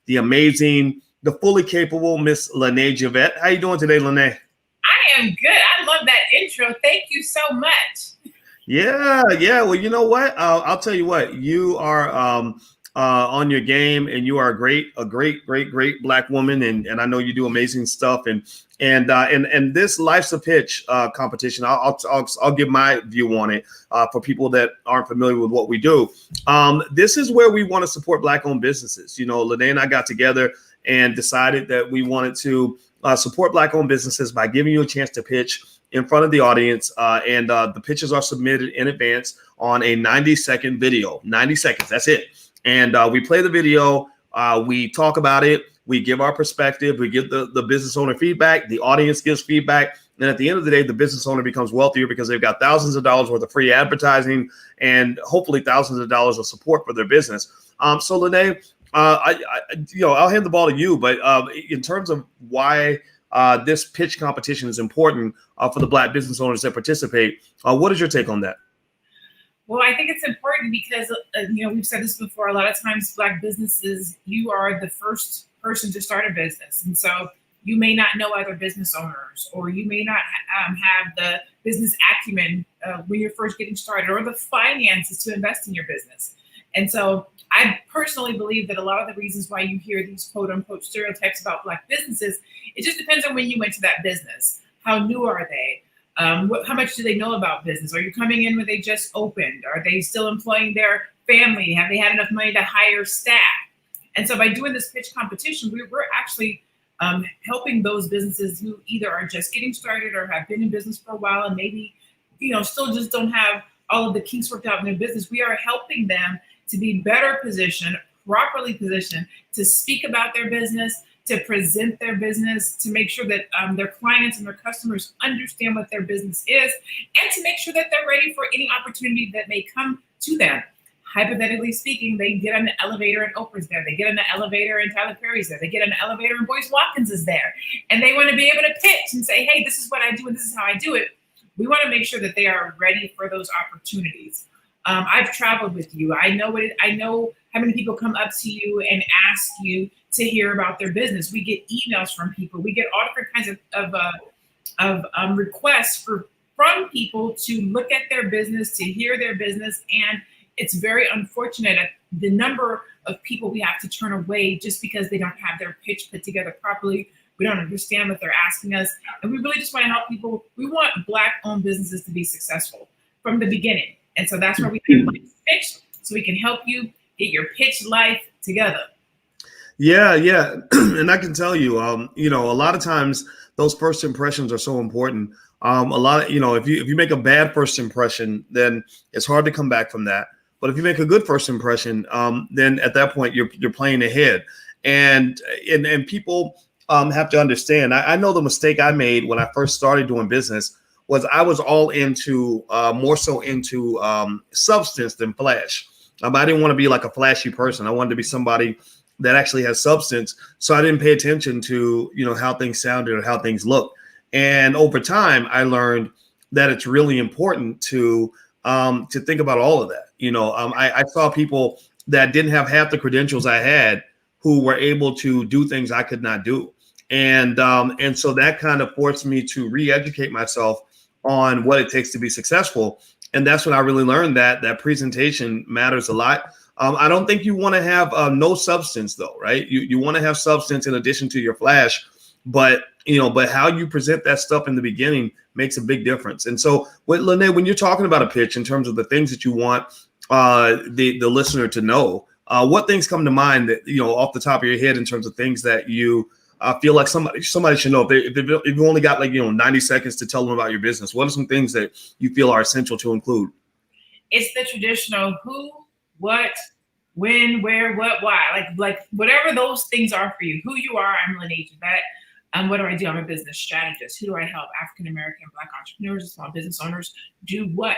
the amazing, the fully capable Miss Lene Javette. How you doing today, Lene? I am good. I love that intro. Thank you so much. Yeah. Well, you know what? I'll tell you what. You are on your game, and you are a great Black woman, and I know you do amazing stuff. And this Life's a Pitch competition. I'll give my view on it for people that aren't familiar with what we do. This is where we want to support Black-owned businesses. You know, Lene and I got together and decided that we wanted to support Black-owned businesses by giving you a chance to pitch in front of the audience, and the pitches are submitted in advance on a 90-second video. 90 seconds, that's it. And we play the video, we talk about it, we give our perspective, we give the business owner feedback, the audience gives feedback, and at the end of the day, the business owner becomes wealthier because they've got thousands of dollars worth of free advertising and hopefully thousands of dollars of support for their business. So Lene, I'll hand the ball to you, but in terms of why this pitch competition is important for the Black business owners that participate, what is your take on that? Well, I think it's important because, we've said this before, a lot of times Black businesses, you are the first person to start a business. And so you may not know other business owners, or you may not have the business acumen when you're first getting started, or the finances to invest in your business. And so I personally believe that a lot of the reasons why you hear these quote unquote stereotypes about Black businesses, it just depends on when you went to that business. How new are they? How much do they know about business? Are you coming in when they just opened? Are they still employing their family? Have they had enough money to hire staff? And so by doing this pitch competition, we're actually helping those businesses who either are just getting started or have been in business for a while and maybe, still just don't have all of the kinks worked out in their business. We are helping them to be better positioned, properly positioned to speak about their business, to present their business, to make sure that their clients and their customers understand what their business is, and to make sure that they're ready for any opportunity that may come to them. Hypothetically speaking, they get on the elevator and Oprah's there. They get on the elevator and Tyler Perry's there. They get on the elevator and Boyce Watkins is there. And they want to be able to pitch and say, hey, this is what I do and this is how I do it. We want to make sure that they are ready for those opportunities. I've traveled with you. I know how many people come up to you and ask you to hear about their business. We get emails from people. We get all different kinds of requests from people to look at their business, to hear their business. And it's very unfortunate at the number of people we have to turn away just because they don't have their pitch put together properly. We don't understand what they're asking us. And we really just want to help people. We want Black-owned businesses to be successful from the beginning. And so that's why we have pitch, so we can help you get your pitch life together. Yeah. And I can tell you, a lot of times those first impressions are so important. If you make a bad first impression, then it's hard to come back from that. But if you make a good first impression, then at that point you're playing ahead. And people have to understand. I know the mistake I made when I first started doing business was I was all into more so into substance than flash. I didn't want to be like a flashy person. I wanted to be somebody that actually has substance. So I didn't pay attention to, how things sounded or how things looked. And over time, I learned that it's really important to think about all of that. I saw people that didn't have half the credentials I had who were able to do things I could not do. And so that kind of forced me to re-educate myself on what it takes to be successful. And that's when I really learned that presentation matters a lot. I don't think you want to have no substance though, right? You want to have substance in addition to your flash, but how you present that stuff in the beginning makes a big difference. And so Lene, when you're talking about a pitch in terms of the things that you want the listener to know, what things come to mind that, off the top of your head in terms of things that you feel like somebody should know? If you've only got 90 seconds to tell them about your business, what are some things that you feel are essential to include? It's the traditional who, what, when, where, what, why, like whatever those things are for you. Who you are, I'm Lene Javette. What do I do? I'm a business strategist. Who do I help? African American, Black entrepreneurs, and small business owners do what?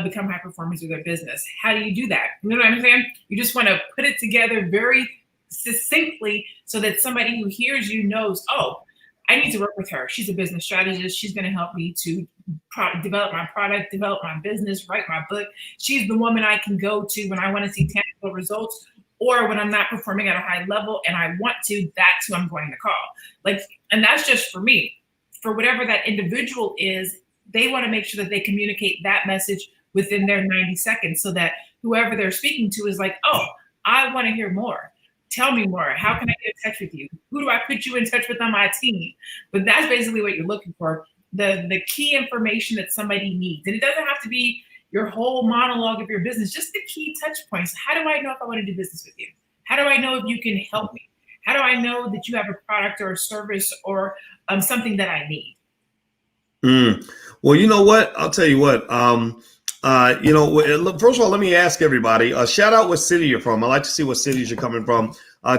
Become high performers with their business. How do you do that? You know what I'm saying? You just want to put it together very succinctly so that somebody who hears you knows, oh, I need to work with her. She's a business strategist. She's going to help me to develop my product, develop my business, write my book. She's the woman I can go to when I want to see tangible results. or when I'm not performing at a high level and I want to, that's who I'm going to call. Like, and that's just for me. For whatever that individual is, they want to make sure that they communicate that message within their 90 seconds so that whoever they're speaking to is like, oh, I want to hear more. Tell me more. How can I get in touch with you? Who do I put you in touch with on my team? But that's basically what you're looking for. The key information that somebody needs. And it doesn't have to be your whole monologue of your business, just the key touch points. How do I know if I want to do business with you? How do I know if you can help me? How do I know that you have a product or a service or something that I need? Well, you know what? I'll tell you what. First of all, let me ask everybody. Shout out what city you're from. I like to see what cities you're coming from.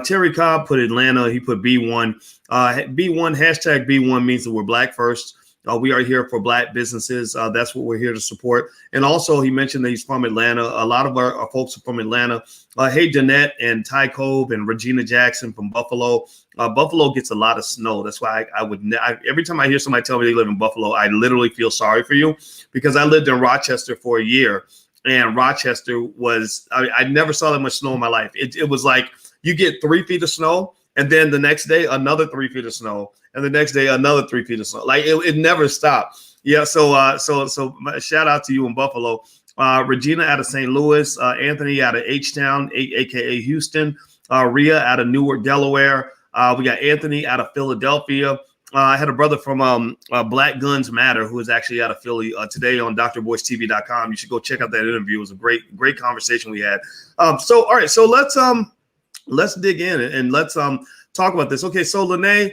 Terry Cobb put Atlanta. He put B1. B1 hashtag B1 means that we're Black first. We are here for Black businesses. That's what we're here to support. And also, he mentioned that he's from Atlanta. A lot of our folks are from Atlanta. Hey, Jeanette and Ty Cove and Regina Jackson from Buffalo. Buffalo gets a lot of snow. That's why every time I hear somebody tell me they live in Buffalo, I literally feel sorry for you, because I lived in Rochester for a year, and Rochester was, I never saw that much snow in my life. It was like you get 3 feet of snow, and then the next day, another 3 feet of snow. And the next day, another 3 feet of snow. Like it never stopped. Yeah. So shout out to you in Buffalo. Regina out of St. Louis, Anthony out of H-Town, aka Houston, Rhea out of Newark, Delaware. We got Anthony out of Philadelphia. I had a brother from Black Guns Matter who is actually out of Philly today on drboystv.com. You should go check out that interview. It was a great conversation we had. All right. So let's dig in and let's talk about this. Okay. So Lene,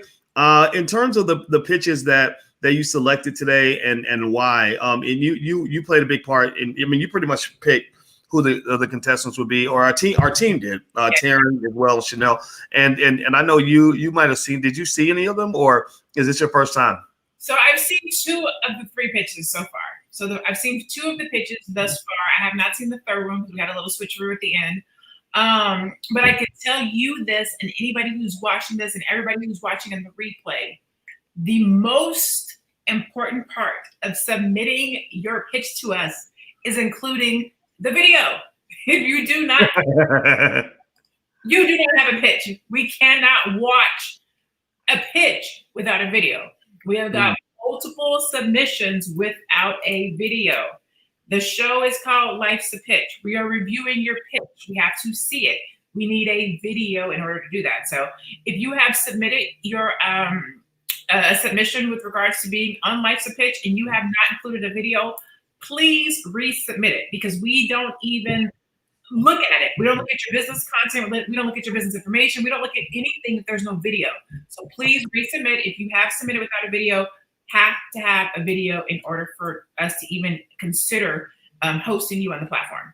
in terms of the pitches that you selected today and why, and you played a big part in. I mean, you pretty much picked who the contestants would be, or our team did. Taryn as well as Chanel, and I know you might have seen. Did you see any of them, or is this your first time? So I've seen 2 of the 3 pitches so far. So I've seen 2 of the pitches thus far. I have not seen the third one because we got a little switcheroo at the end. But I can tell you this, and anybody who's watching this and everybody who's watching in the replay, the most important part of submitting your pitch to us is including the video. If you do not, you do not have a pitch. We cannot watch a pitch without a video. We have got multiple submissions without a video. The show is called Life's a Pitch. We are reviewing your pitch. We have to see it. We need a video in order to do that. So if you have submitted your submission with regards to being on Life's a Pitch and you have not included a video, please resubmit it, because we don't even look at it. We don't look at your business content. We don't look at your business information. We don't look at anything if there's no video. So please resubmit. If you have submitted without a video, have to have a video in order for us to even consider hosting you on the platform.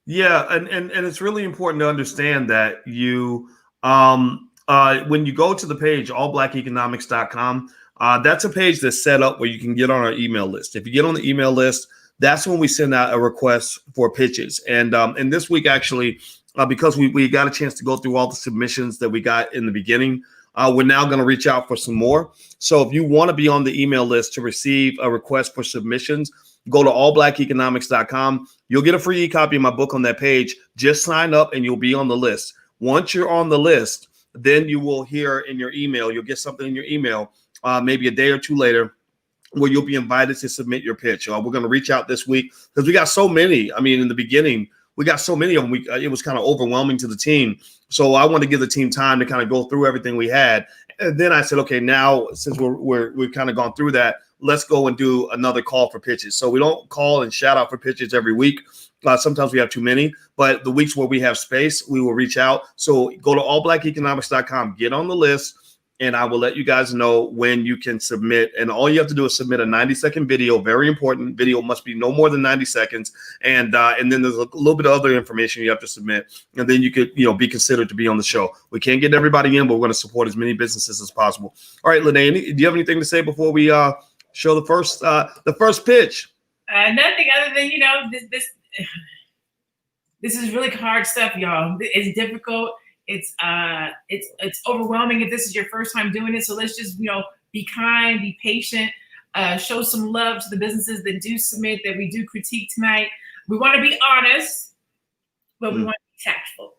Yeah, and it's really important to understand that you when you go to the page allblackeconomics.com, that's a page that's set up where you can get on our email list. If you get on the email list, that's when we send out a request for pitches. And this week, actually, because we got a chance to go through all the submissions that we got in the beginning, we're now going to reach out for some more. So if you want to be on the email list to receive a request for submissions, go to allblackeconomics.com. You'll get a free e-copy of my book on that page. Just sign up and you'll be on the list. Once you're on the list, then you will hear in your email, you'll get something in your email maybe a day or 2 later where you'll be invited to submit your pitch. We're going to reach out this week because we got so many. I mean, in the beginning, we got so many of them. It was kind of overwhelming to the team. So I want to give the team time to kind of go through everything we had. And then I said, okay, now since we've kind of gone through that, let's go and do another call for pitches. So we don't call and shout out for pitches every week. Sometimes we have too many, but the weeks where we have space, we will reach out. So go to allblackeconomics.com, get on the list, and I will let you guys know when you can submit. And all you have to do is submit a 90-second video. Very important. Video must be no more than 90 seconds. And then there's a little bit of other information you have to submit. And then you could, be considered to be on the show. We can't get everybody in, but we're going to support as many businesses as possible. All right, Lene, do you have anything to say before we show the first pitch? Nothing other than, this is really hard stuff, y'all. It's difficult. It's overwhelming if this is your first time doing it. So let's just, be kind, be patient, show some love to the businesses that do submit, that we do critique tonight. We want to be honest, but we want to be tactful.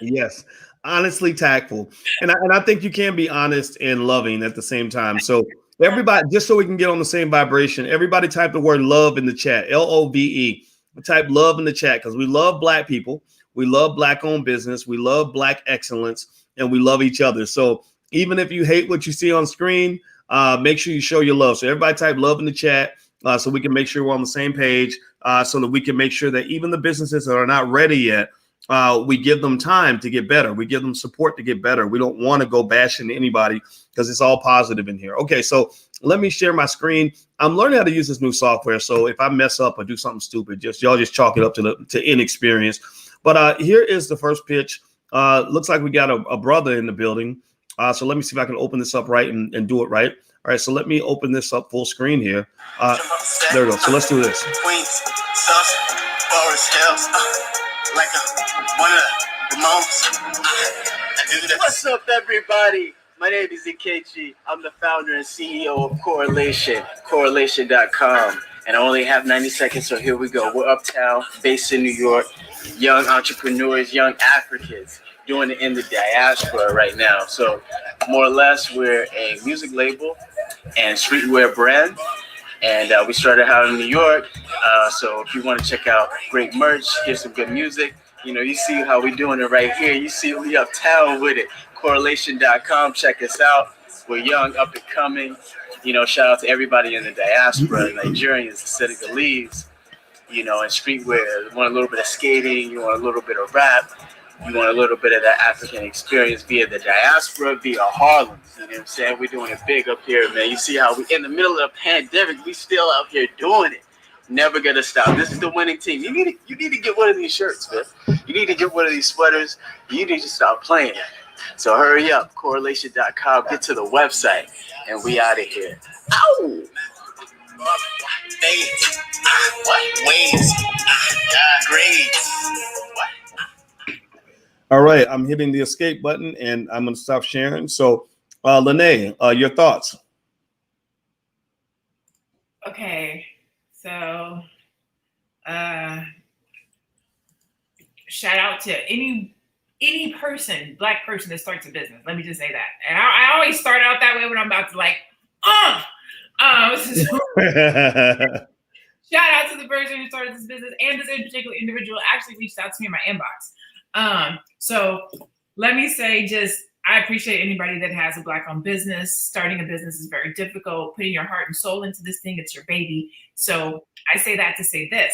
Yes, honestly tactful. And I think you can be honest and loving at the same time. So everybody, just so we can get on the same vibration, everybody type the word love in the chat, LOVE. Type love in the chat because we love Black people. We love Black owned business. We love Black excellence and we love each other. So even if you hate what you see on screen, make sure you show your love. So everybody type love in the chat so we can make sure we're on the same page so that we can make sure that even the businesses that are not ready yet, we give them time to get better. We give them support to get better. We don't want to go bashing anybody because it's all positive in here. Okay, so let me share my screen. I'm learning how to use this new software. So if I mess up or do something stupid, y'all just chalk it up to inexperience. But here is the first pitch. Looks like we got a brother in the building. So let me see if I can open this up right and do it right. All right, so let me open this up full screen here. There we go. So let's do this. Queens, South, Forest Hills, like one of the most. What's up, everybody? My name is Ikechi. I'm the founder and CEO of Correlation.com. And I only have 90 seconds, so here we go. We're uptown, based in New York, young entrepreneurs, young Africans doing it in the diaspora right now. So more or less, we're a music label and streetwear brand. And we started out in New York. So if you want to check out great merch, hear some good music, you see how we're doing it right here. You see we uptown with it. Correlation.com. Check us out. We're young, up and coming. Shout out to everybody in the diaspora, Nigerians, Senegalese, and streetwear. You want a little bit of skating, you want a little bit of rap, you want a little bit of that African experience via the diaspora, via Harlem. You know what I'm saying? We're doing it big up here, man. You see how we in the middle of a pandemic, we still out here doing it. Never gonna stop. This is the winning team. You need to get one of these shirts, man. You need to get one of these sweaters. You need to stop playing. So hurry up, Correlation.com. Get to the website, and we out of here. Ow! What ways? Grades. All right, I'm hitting the escape button and I'm going to stop sharing. So, Lene, your thoughts? Okay, so shout out to any person, Black person that starts a business. Let me just say that. And I always start out that way when I'm about to shout out to the person who started this business, and this particular individual actually reached out to me in my inbox. So let me say I appreciate anybody that has a Black-owned business. Starting a business is very difficult. Putting your heart and soul into this thing, it's your baby. So I say that to say this.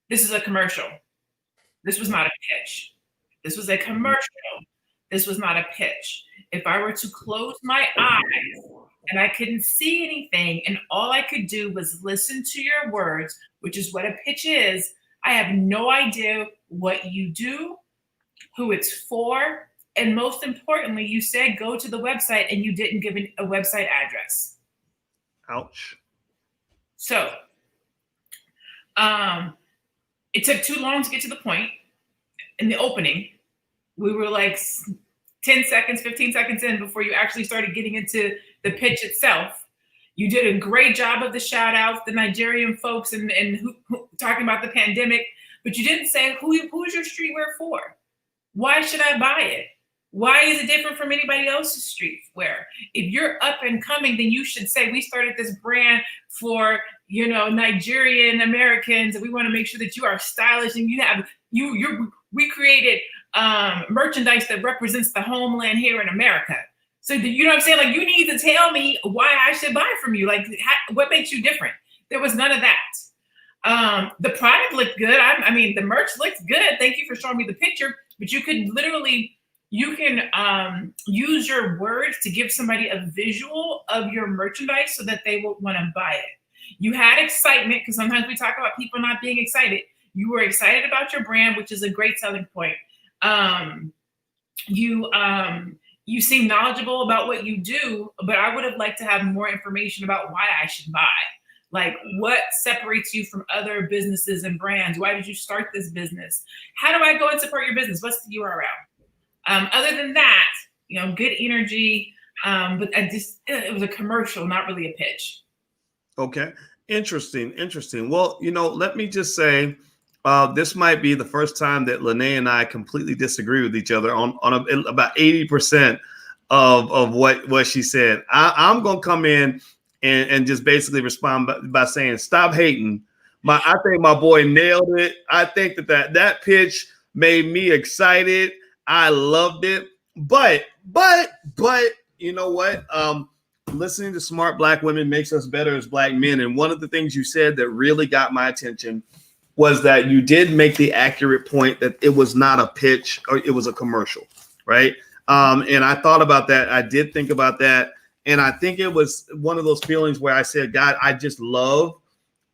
This is a commercial. This was not a pitch. This was a commercial. This was not a pitch. If I were to close my eyes and I couldn't see anything and all I could do was listen to your words, which is what a pitch is, I have no idea what you do, who it's for, and most importantly, you said go to the website and you didn't give a website address. Ouch. So it took too long to get to the point. In the opening, we were like 10 seconds, 15 seconds in before you actually started getting into the pitch itself. You did a great job of the shout outs, the Nigerian folks and who talking about the pandemic, but you didn't say who's your streetwear for? Why should I buy it? Why is it different from anybody else's streetwear? If you're up and coming, then you should say we started this brand for Nigerian Americans, and we want to make sure that you are stylish and we created merchandise that represents the homeland here in America. So you know what I'm saying? Like, you need to tell me why I should buy from you. Like, what makes you different? There was none of that. The product looked good. I mean, the merch looks good. Thank you for showing me the picture. But you can use your words to give somebody a visual of your merchandise so that they will want to buy it. You had excitement, because sometimes we talk about people not being excited. You were excited about your brand, which is a great selling point. You seem knowledgeable about what you do, but I would have liked to have more information about why I should buy. Like, what separates you from other businesses and brands? Why did you start this business? How do I go and support your business? What's the URL? Other than that, good energy. But it was a commercial, not really a pitch. Okay. Interesting. Well, let me just say, This might be the first time that Lene and I completely disagree with each other on about 80% of what she said. I'm gonna come in and just basically respond by saying, stop hating. I think my boy nailed it. I think that pitch made me excited. I loved it. But you know what? Listening to smart Black women makes us better as Black men. And one of the things you said that really got my attention was that you did make the accurate point that it was not a pitch or it was a commercial, right? And I thought about that. I did think about that. And I think it was one of those feelings where I said, God, I just love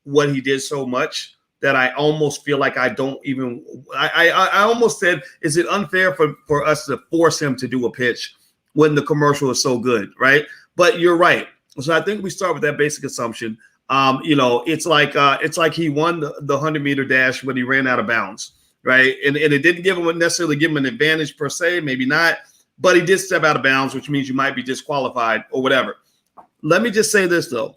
what he did so much that I almost feel like I don't even, I almost said, is it unfair for us to force him to do a pitch when the commercial is so good, right? But you're right. So I think we start with that basic assumption. It's like he won the 100-meter dash when he ran out of bounds, right? And it didn't necessarily give him an advantage per se, maybe not, but he did step out of bounds, which means you might be disqualified or whatever. Let me just say this though.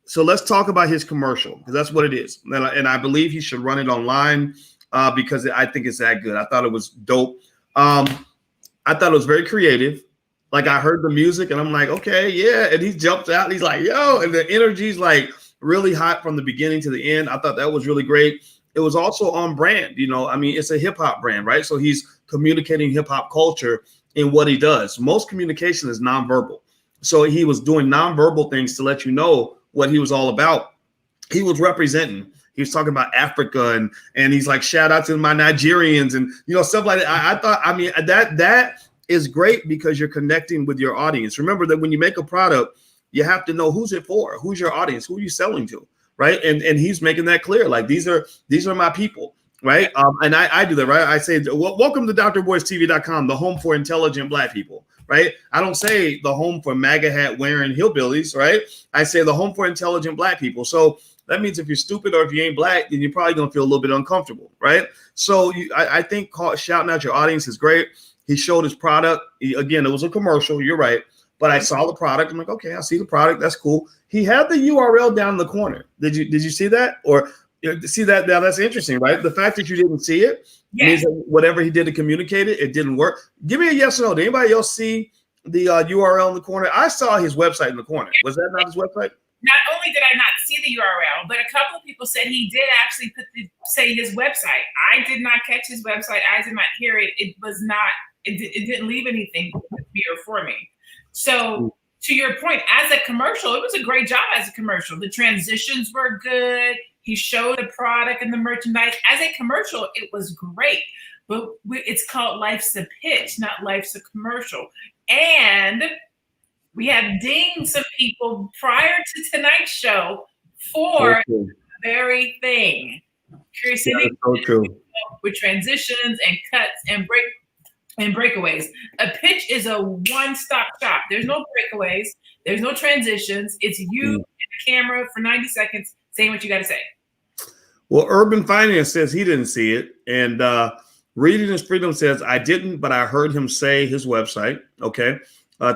So let's talk about his commercial because that's what it is, and I believe he should run it online because I think it's that good. I thought it was dope. I thought it was very creative. Like I heard the music and I'm like, okay, yeah. And he jumps out and he's like, yo, and the energy's like really hot from the beginning to the end. I thought that was really great. It was also on brand. It's a hip hop brand, right? So he's communicating hip hop culture in what he does. Most communication is nonverbal. So he was doing nonverbal things to let you know what he was all about. He was representing. He was talking about Africa and he's like, shout out to my Nigerians and, stuff like that. I thought, that is great because you're connecting with your audience. Remember that when you make a product, you have to know who's it for, who's your audience, who are you selling to, right? And he's making that clear. Like these are my people, right? And I do that, right? I say, welcome to drboystv.com, the home for intelligent Black people, right? I don't say the home for MAGA hat wearing hillbillies, right? I say the home for intelligent Black people. So that means if you're stupid or if you ain't Black, then you're probably gonna feel a little bit uncomfortable, right? So I think shouting out your audience is great. He showed his product. Again, it was a commercial. You're right. But I saw the product. I'm like, okay, I see the product. That's cool. He had the URL down in the corner. Did you see that? Or see that? Now that's interesting, right? The fact that you didn't see it means that whatever he did to communicate it didn't work. Give me a yes or no. Did anybody else see the URL in the corner? I saw his website in the corner. Was that not his website? Not only did I not see the URL, but a couple of people said he did actually say his website. I did not catch his website. I did not hear it. It was not. It didn't leave anything with me or for me. So to your point, as a commercial, it was a great job as a commercial. The transitions were good. He showed the product and the merchandise. As a commercial, it was great. But it's called Life's a Pitch, not Life's a Commercial. And we have dinged some people prior to tonight's show for the very thing. Curiosity with transitions and cuts and breakaways. A pitch is a one-stop shop. There's no breakaways. There's no transitions. It's you and the camera for 90 seconds saying what you got to say. Well, Urban Finance says he didn't see it. And Reading is Freedom says, I didn't, but I heard him say his website. Okay.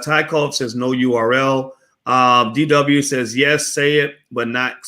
Ty Cole says no URL. DW says, yes, say it, but not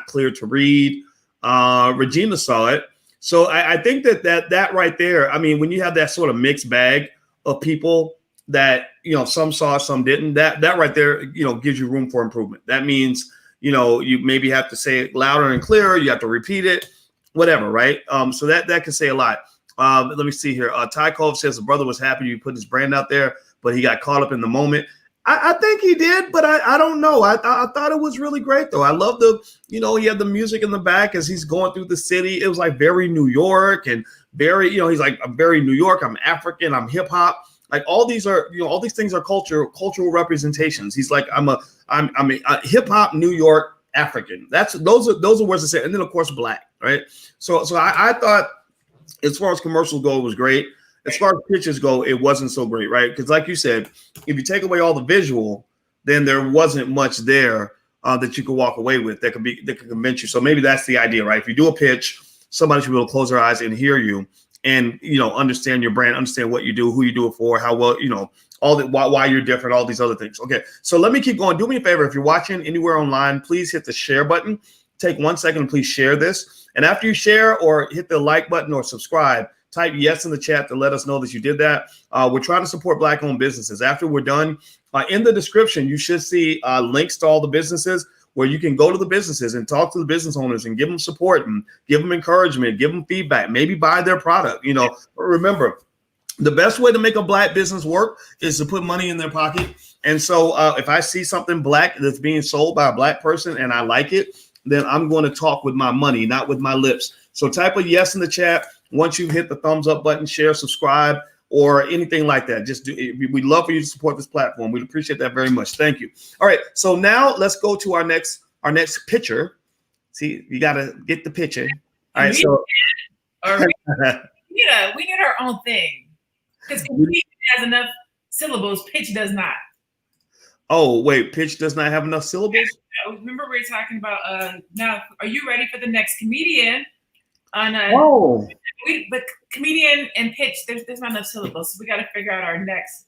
clear to read. Regina saw it. So I think that right there, when you have that sort of mixed bag of people that, some saw, some didn't, that right there, gives you room for improvement. That means, you maybe have to say it louder and clearer. You have to repeat it, whatever. Right. So that can say a lot. Let me see here. Ty Cove says the brother was happy you put his brand out there, but he got caught up in the moment. I think he did, but I don't know. I thought it was really great, though. I love he had the music in the back as he's going through the city. It was like very New York and very, he's like, I'm very New York. I'm African. I'm hip hop. Like all these are, all these things are cultural representations. He's like, I'm a hip hop New York African. Those are words to say. And then of course, Black, right? So I thought as far as commercials go, it was great. As far as pitches go, it wasn't so great, right? Because like you said, if you take away all the visual, then there wasn't much there that you could walk away with that could convince you. So maybe that's the idea, right? If you do a pitch, somebody should be able to close their eyes and hear you and, understand your brand, understand what you do, who you do it for, how well, all that, why you're different, all these other things. Okay, so let me keep going. Do me a favor. If you're watching anywhere online, please hit the share button. take 1 second and please share this. And after you share or hit the like button or subscribe, type yes in the chat to let us know that you did that. We're trying to support Black-owned businesses. After we're done, in the description, you should see links to all the businesses where you can go to the businesses and talk to the business owners and give them support and give them encouragement, give them feedback, maybe buy their product. Remember, the best way to make a Black business work is to put money in their pocket. And so if I see something Black that's being sold by a Black person and I like it, then I'm going to talk with my money, not with my lips. So type a yes in the chat. Once you hit the thumbs up button, share, subscribe, or anything like that, just do it. We'd love for you to support this platform. We'd appreciate that very much. Thank you. All right. So now let's go to our next picture. See, you got to get the picture. All right. So we need our own thing. Because comedian has enough syllables, pitch does not. Oh, wait, pitch does not have enough syllables? Yeah, remember we were talking about, now, are you ready for the next comedian? But comedian and pitch, there's not enough syllables. So we got to figure out our next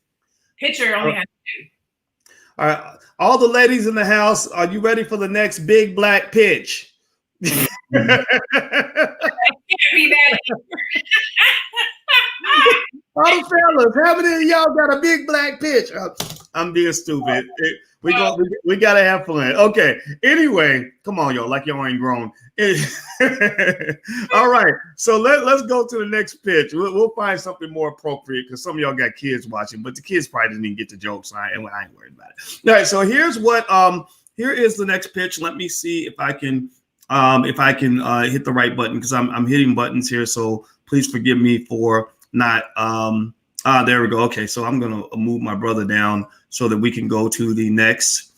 pitcher only has 2. All right, all the ladies in the house, are you ready for the next big Black pitch? I can't be that. All the fellas, how many of y'all got a big Black pitch? I'm being stupid. We gotta have fun. Okay. Anyway, come on, y'all, like y'all ain't grown. All right. So let's go to the next pitch. We'll find something more appropriate because some of y'all got kids watching, but the kids probably didn't even get the jokes. So I ain't worried about it. All right. So here is the next pitch. Let me see if I can hit the right button because I'm hitting buttons here. So please forgive me for not there we go. Okay, so I'm gonna move my brother down so that we can go to the next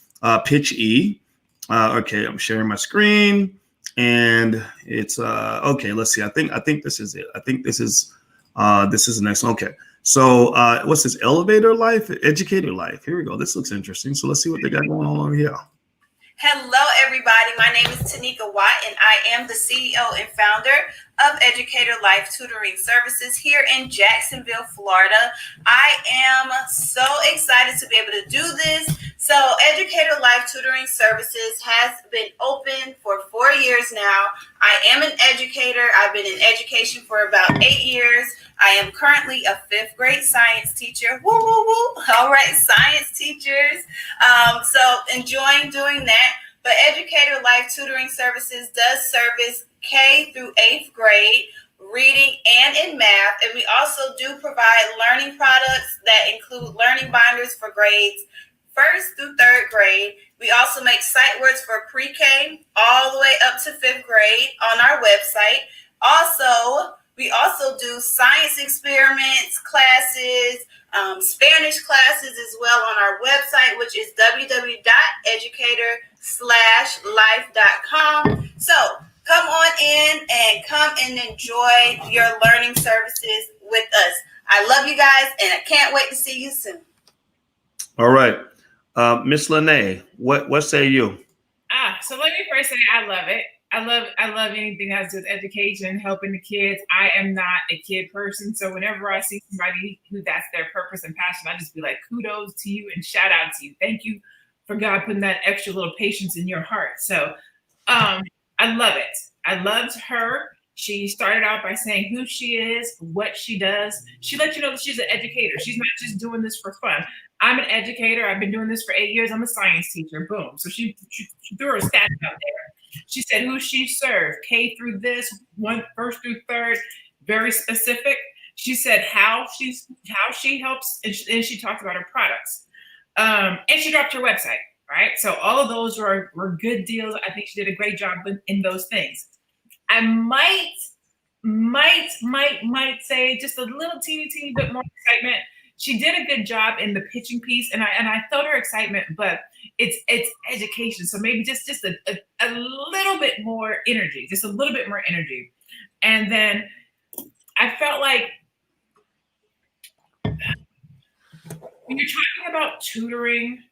pitch E. Okay, I'm sharing my screen and it's okay. Let's see. I think this is it. I think this is the next one. Okay, so what's this? Elevator Life, Educator Life. Here we go. This looks interesting. So let's see what they got going on over here. Hello, everybody. My name is Tanika Watt, and I am the CEO and founder of Educator Life Tutoring Services here in Jacksonville, Florida. I am so excited to be able to do this. So Educator Life Tutoring Services has been open for 4 years now. I am an educator. I've been in education for about 8 years. I am currently a 5th grade science teacher. Woo, woo, woo. All right, science teachers. So enjoying doing that. But Educator Life Tutoring Services does service K through 8th grade, reading, and in math. And we also do provide learning products that include learning binders for grades 1st through 3rd grade. We also make sight words for pre-K all the way up to 5th grade on our website. We also do science experiments, classes, Spanish classes as well on our website, which is www.educator-life.com. So come on in and come and enjoy your learning services with us. I love you guys, and I can't wait to see you soon. All right. Miss Lene, what say you? So let me first say I love it. I love anything that has to do with education, helping the kids. I am not a kid person. So whenever I see somebody who that's their purpose and passion, I just be like, kudos to you and shout out to you. Thank you for God putting that extra little patience in your heart. So I love it. I loved her. She started out by saying who she is, what she does. She let you know that she's an educator. She's not just doing this for fun. I'm an educator. I've been doing this for 8 years. I'm a science teacher. Boom. So she threw her stats out there. She said who she served, K through this, 1st through 3rd, very specific. She said how she helps, and she talked about her products. And she dropped her website, right? So all of those were good deals. I think she did a great job in those things. I might say just a little teeny bit more excitement. She did a good job in the pitching piece, and I felt her excitement, but it's education. So maybe just a little bit more energy, just a little bit more energy. And then I felt like when you're talking about tutoring,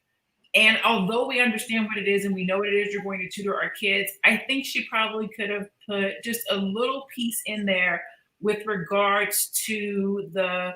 and although we understand what it is and we know what it is you're going to tutor our kids, I think she probably could have put just a little piece in there with regards to the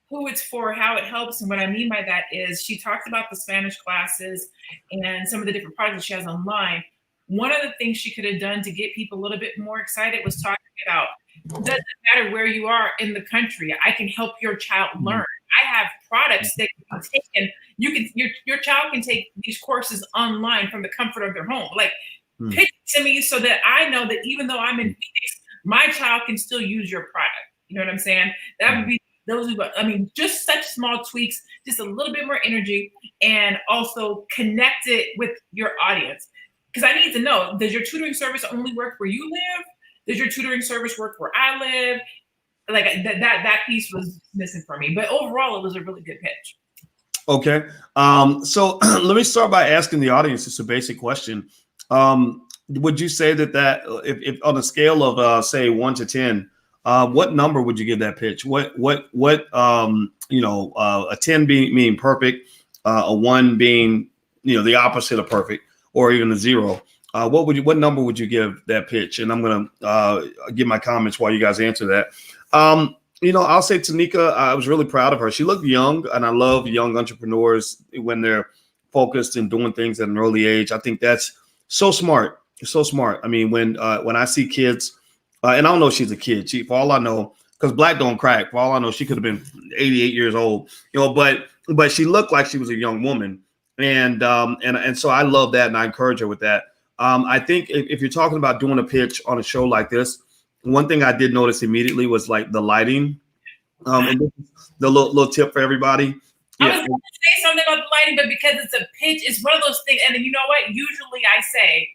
who it's for, how it helps. And what I mean by that is she talked about the Spanish classes and some of the different projects she has online. one of the things she could have done to get people a little bit more excited was talking about, doesn't matter where you are in the country, I can help your child learn. I have products that can be taken. You can your child can take these courses online from the comfort of their home. Like, pitch it to me so that I know that even though I'm in Phoenix, my child can still use your product. You know what I'm saying? That would be just such small tweaks, just a little bit more energy, and also connect it with your audience. Because I need to know, does your tutoring service only work where you live? Does your tutoring service work where I live? Like that piece was missing for me. But overall, it was a really good pitch. Okay. So let me start by asking the audience just a basic question. Would you say that if on a scale of say 1 to 10, what number would you give that pitch? What a 10 being perfect, a 1 being the opposite of perfect, or even a 0? What number would you give that pitch? And I'm gonna give my comments while you guys answer that. I'll say Tanika, I was really proud of her. She looked young, and I love young entrepreneurs when they're focused and doing things at an early age. I think that's so smart. It's so smart. I mean, when I see kids, and I don't know if she's a kid. For all I know, because black don't crack. For all I know, she could have been 88 years old. But she looked like she was a young woman, and so I love that, and I encourage her with that. I think if you're talking about doing a pitch on a show like this, one thing I did notice immediately was like the lighting. And this is the little tip for everybody. I was going to say something about the lighting, but because it's a pitch, it's one of those things. And you know what? Usually I say,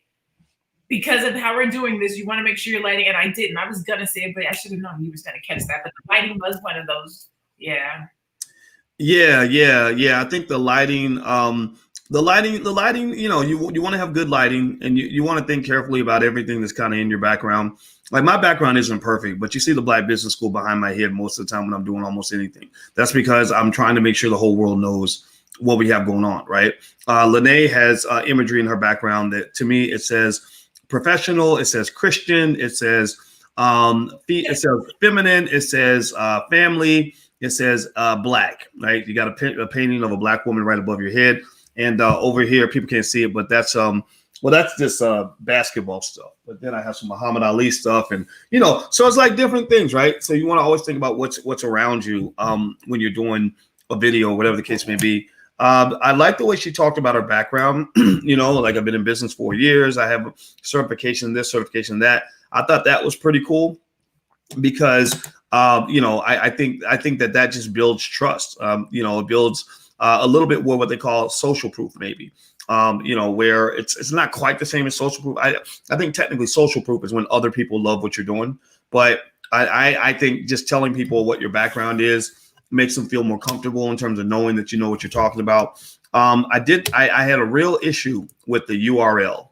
because of how we're doing this, you want to make sure you're lighting. And I didn't. I was going to say it, but I should have known he was going to catch that. But the lighting was one of those. Yeah. Yeah. I think the lighting, you want to have good lighting, and you want to think carefully about everything that's kind of in your background. Like, my background isn't perfect, but you see the Black Business School behind my head most of the time when I'm doing almost anything. That's because I'm trying to make sure the whole world knows what we have going on, right? Lene has imagery in her background that, to me, it says professional, it says Christian, it says feminine, it says family, it says black, right? You got a painting of a black woman right above your head. And over here, people can't see it, but that's just basketball stuff. But then I have some Muhammad Ali stuff, and so it's like different things, right? So you want to always think about what's around you when you're doing a video, whatever the case may be. I like the way she talked about her background. Like, I've been in business 4 years. I have certification this, certification that. I thought that was pretty cool because I think that just builds trust. It builds a little bit more what they call social proof, maybe. Where it's not quite the same as social proof. I think technically social proof is when other people love what you're doing. But I think just telling people what your background is makes them feel more comfortable in terms of knowing that you know what you're talking about. I had a real issue with the URL.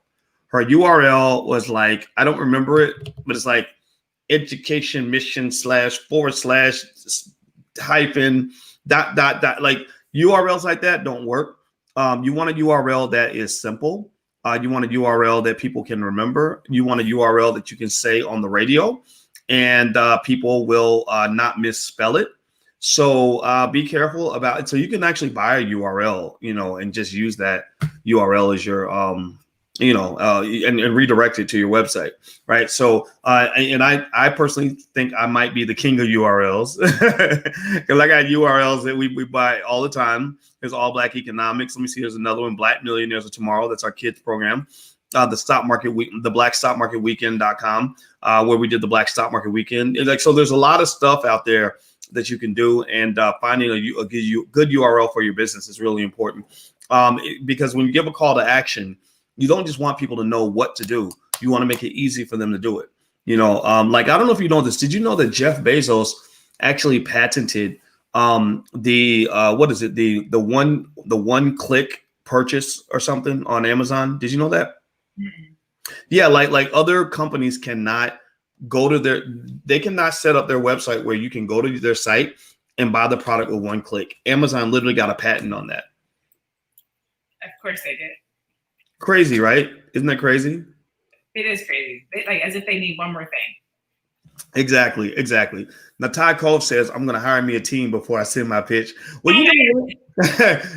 Her URL was like, I don't remember it, but it's like education mission / hyphen ... Like, URLs like that don't work. You want a URL that is simple. You want a URL that people can remember. You want a URL that you can say on the radio, and people will not misspell it. So be careful about it. So you can actually buy a URL, and just use that URL as your, and redirect it to your website, right? So, and I personally think I might be the king of URLs because I got URLs that we buy all the time. There's All Black Economics. Let me see. There's another one, Black Millionaires of Tomorrow. That's our kids program. The stock market week, the blackstockmarketweekend.com, where we did the Black Stock Market Weekend. So there's a lot of stuff out there that you can do, and finding a good URL for your business is really important. Because when you give a call to action, you don't just want people to know what to do. You want to make it easy for them to do it. Like, I don't know if you know this. Did you know that Jeff Bezos actually patented the one click purchase or something on Amazon? Did you know that? Mm-mm. Yeah, like other companies cannot go to they cannot set up their website where you can go to their site and buy the product with one click. Amazon literally got a patent on that. Of course they did. Crazy, right? Isn't that crazy? It is crazy. Like, as if they need one more thing. Exactly. Now, Ty Cove says, I'm going to hire me a team before I send my pitch. Well,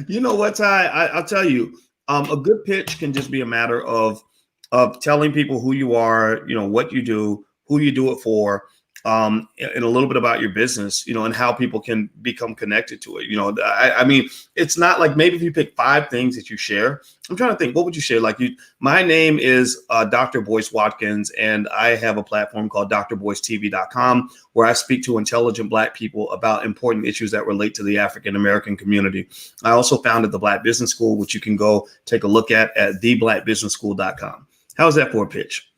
you know what, Ty? I'll tell you, a good pitch can just be a matter of of telling people who you are, what you do, who you do it for, and a little bit about your business, and how people can become connected to it. I mean, it's not like maybe if you pick 5 things that you share. I'm trying to think, what would you share? Like my name is Dr. Boyce Watkins, and I have a platform called drboycetv.com where I speak to intelligent Black people about important issues that relate to the African American community. I also founded the Black Business School, which you can go take a look at theblackbusinessschool.com. How's that for a pitch?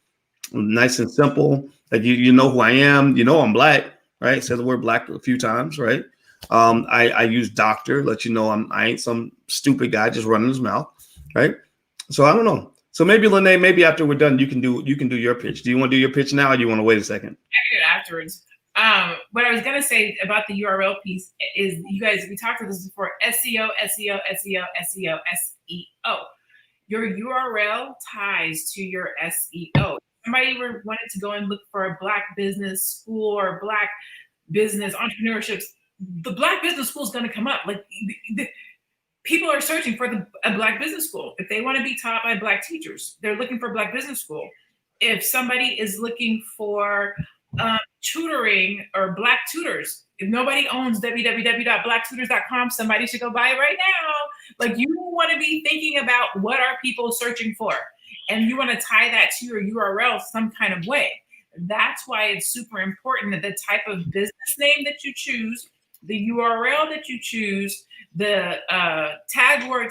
Nice and simple. Like you know who I am. I'm Black, right? Said the word Black a few times, right? I use doctor, let you know I ain't some stupid guy just running his mouth, right? So I don't know. So maybe Lene, maybe after we're done, you can do your pitch. Do you want to do your pitch now, or do you want to wait a second? I do it afterwards. What I was gonna say about the URL piece is, you guys, we talked about this before. SEO, SEO, SEO, SEO, SEO. Your URL ties to your SEO. Somebody wanted to go and look for a Black business school or Black business entrepreneurship, the Black business school is going to come up. Like people are searching for a Black business school. If they want to be taught by Black teachers, they're looking for Black business school. If somebody is looking for tutoring or Black tutors, if nobody owns www.blacktutors.com, somebody should go buy it right now. Like, you want to be thinking about what are people searching for, and you want to tie that to your URL some kind of way. That's why it's super important that the type of business name that you choose, the URL that you choose, the hashtags,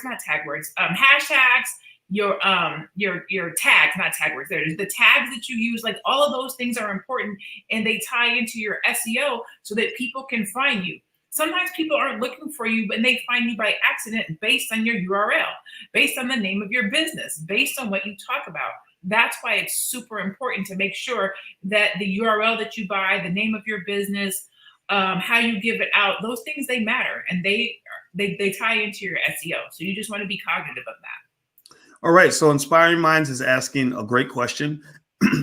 your tags, not tag words. There's the tags that you use. Like, all of those things are important, and they tie into your SEO so that people can find you. Sometimes people aren't looking for you, but they find you by accident based on your URL, based on the name of your business, based on what you talk about. That's why it's super important to make sure that the URL that you buy, the name of your business, how you give it out, those things, they matter, and they tie into your SEO. So you just want to be cognitive of that. All right. So Inspiring Minds is asking a great question.